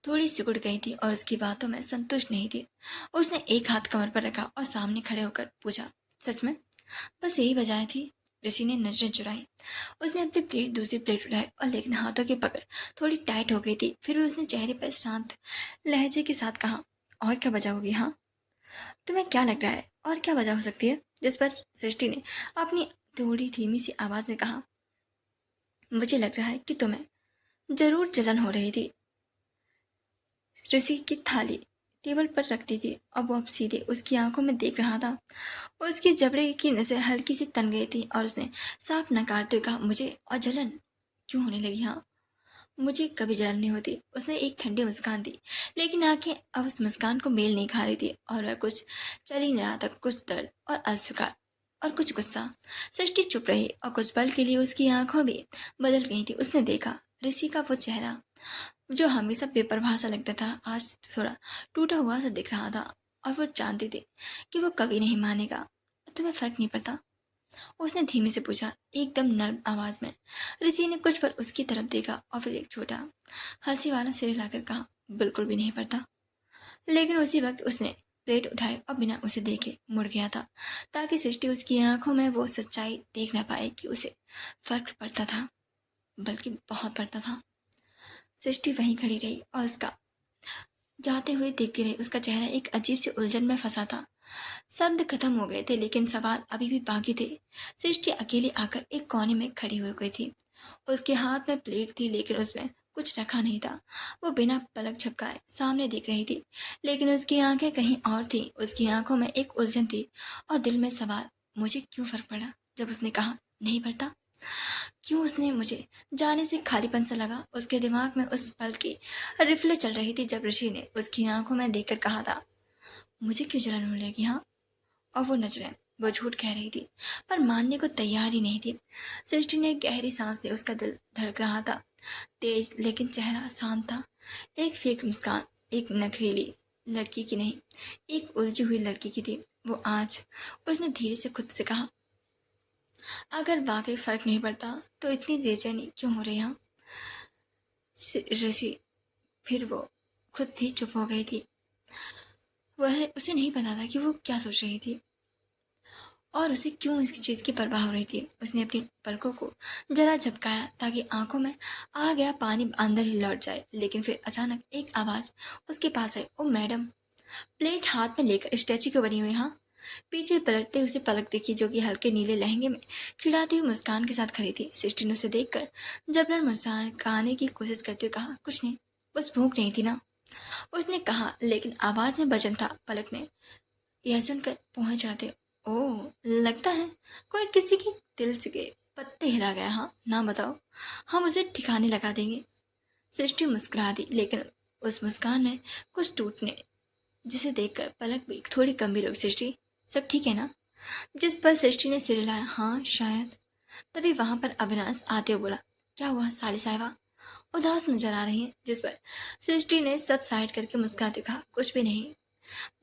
थोड़ी सिकुड़ गई थी और उसकी बातों में संतुष्ट नहीं थी। उसने एक हाथ कमर पर रखा और सामने खड़े होकर पूछा, सच में बस यही वजह थी? ऋषि ने नजरें चुराई। उसने अपनी प्लेट दूसरी प्लेट उठाई और लेकिन हाथों की पकड़ थोड़ी टाइट हो गई थी। फिर भी उसने चेहरे पर शांत लहजे के साथ कहा, और क्या वजह होगी? हाँ, तुम्हें क्या लग रहा है और क्या वजह हो सकती है? जिस पर सृष्टि ने अपनी थोड़ी धीमी सी आवाज में कहा, मुझे लग रहा है कि तुम्हें जरूर जलन हो रही थी। ऋषि की थाली टेबल पर रखती थी और वो अब सीधे उसकी आंखों में देख रहा था। उसकी जबड़े की नसें हल्की सी तन गई थी और उसने साफ नकारते हुए कहा, मुझे और जलन क्यों होने लगी? हाँ, मुझे कभी जलन नहीं होती। उसने एक ठंडी मुस्कान दी, लेकिन आंखें अब उस मुस्कान को मेल नहीं खा रही थी और वह कुछ चल ही नहीं रहा था, कुछ दर्द और अस्वीकार और कुछ गुस्सा। सृष्टि चुप रही और कुछ पल के लिए उसकी आंखों भी बदल गई थी। उसने देखा ऋषि का वो चेहरा जो हमेशा बेपरवाह सा लगता था, आज थोड़ा टूटा हुआ सा दिख रहा था। और वो जानती थी कि वो कभी नहीं मानेगा। तुम्हें फर्क नहीं पड़ता? उसने धीमे से पूछा, एकदम नर्म आवाज में। ऋषि ने कुछ पर उसकी तरफ देखा और फिर एक छोटा हंसी वाला सिर हिलाकर कहा, बिल्कुल भी नहीं पड़ता। लेकिन उसी वक्त उसने प्लेट उठाई और बिना उसे देखे मुड़ गया था, ताकि सृष्टि उसकी आंखों में वो सच्चाई देख ना पाए कि उसे फर्क पड़ता था, बल्कि बहुत पड़ता था। सृष्टि वहीं खड़ी रही और उसका जाते हुए देखती रही। उसका चेहरा एक अजीब सी उलझन में फंसा था। शब्द खत्म हो गए थे लेकिन सवाल अभी भी बाकी थे। सृष्टि अकेली आकर एक कोने में खड़ी हो गई थी। उसके हाथ में प्लेट थी लेकिन उसमें कुछ रखा नहीं था। वो बिना पलक झपकाए सामने देख रही थी लेकिन उसकी आंखें कहीं और थी। उसकी आंखों में एक उलझन थी और दिल में सवाल, मुझे क्यों फर्क पड़ा जब उसने कहा नहीं पड़ता। क्यों उसने मुझे जाने से खालीपन सा लगा। उसके दिमाग में उस पल की रिफलें चल रही थी जब ऋषि ने उसकी आंखों में देखकर कहा था, मुझे क्यों जलन होने लगी हाँ। और वो नजरें, वो झूठ कह रही थी पर मानने को तैयार ही नहीं थी। सृष्टि ने गहरी सांस ली। उसका दिल धड़क रहा था तेज लेकिन चेहरा शांत था। एक फेक मुस्कान, एक नखरीली लड़की की नहीं, एक उलझी हुई लड़की की थी वो आज। उसने धीरे से खुद से कहा, अगर वाकई फर्क नहीं पड़ता तो इतनी बेचैनी क्यों हो रही है। ऋषि, फिर वो खुद ही चुप हो गई थी। वह उसे नहीं पता था कि वो क्या सोच रही थी और उसे क्यों इसकी चीज़ की परवाह हो रही थी। उसने अपनी पलकों को जरा झपकाया ताकि आंखों में आ गया पानी अंदर ही लौट जाए लेकिन फिर अचानक एक आवाज़ उसके पास आई, ओ मैडम। प्लेट हाथ में लेकर स्टैचू क्यों बनी हुई हाँ। पीछे पलटते उसे पलक देखी जो कि हल्के नीले लहंगे में खिलाती हुई मुस्कान के साथ खड़ी थी। सृष्टि ने उसे देखकर जबरन मुस्काने की कोशिश करते हुए कहा, कुछ नहीं, बस भूख नहीं थी ना। उसने कहा लेकिन आवाज में वजन था। पलक ने यह सुनकर पहुंच जाते, ओह लगता है कोई किसी की दिल के पत्ते हिला गया हाँ, ना बताओ, हम उसे ठिकाने लगा देंगे। सृष्टि मुस्कुरा दी लेकिन उस मुस्कान में कुछ टूटने जिसे देखकर पलक भी थोड़ी गंभीर हो गई। सृष्टि, सब ठीक है ना। जिस पर सृष्टि ने सिर हिलाया, हाँ शायद। तभी वहां पर अविनाश आते हुए बोला, क्या हुआ साली साहिबा, उदास नजर आ रही है। जिस पर सृष्टि ने सब साइड करके मुस्कुराते कहा, कुछ भी नहीं,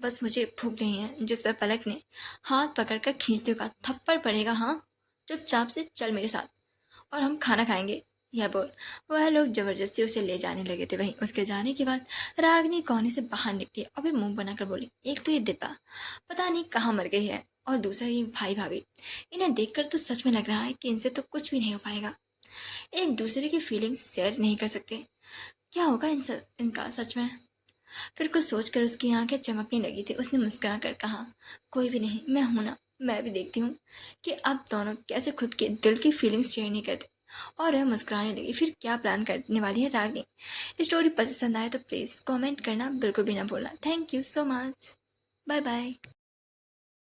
बस मुझे भूख नहीं है। जिस पर पलक ने हाथ पकड़कर खींचते हुए कहा, थप्पड़ पड़ेगा हाँ, चुपचाप से चल मेरे साथ और हम खाना खाएंगे। यह बोल वह लोग जबरदस्ती उसे ले जाने लगे थे। वहीं उसके जाने के बाद रागिनी कोने से बाहर निकली और फिर मुंह बनाकर बोली, एक तो ये दिब्बा पता नहीं कहाँ मर गई है और दूसरा ये भाई भाभी, इन्हें देखकर तो सच में लग रहा है कि इनसे तो कुछ भी नहीं हो पाएगा। एक दूसरे की फीलिंग्स शेयर नहीं कर सकते। क्या होगा इनका सच में। फिर कुछ सोचकर उसकी आंखें चमकने लगी थी। उसने मुस्कुरा कर कहा, कोई भी नहीं, मैं हूं ना। मैं भी देखती हूँ कि अब दोनों कैसे खुद के दिल की फीलिंग्स शेयर नहीं करते। और वह मुस्कुराने लगी। फिर क्या प्लान करने वाली है रागिनी। स्टोरी पसंद आए तो प्लीज़ कमेंट करना बिल्कुल भी ना भूलना। Thank you so much. Bye bye.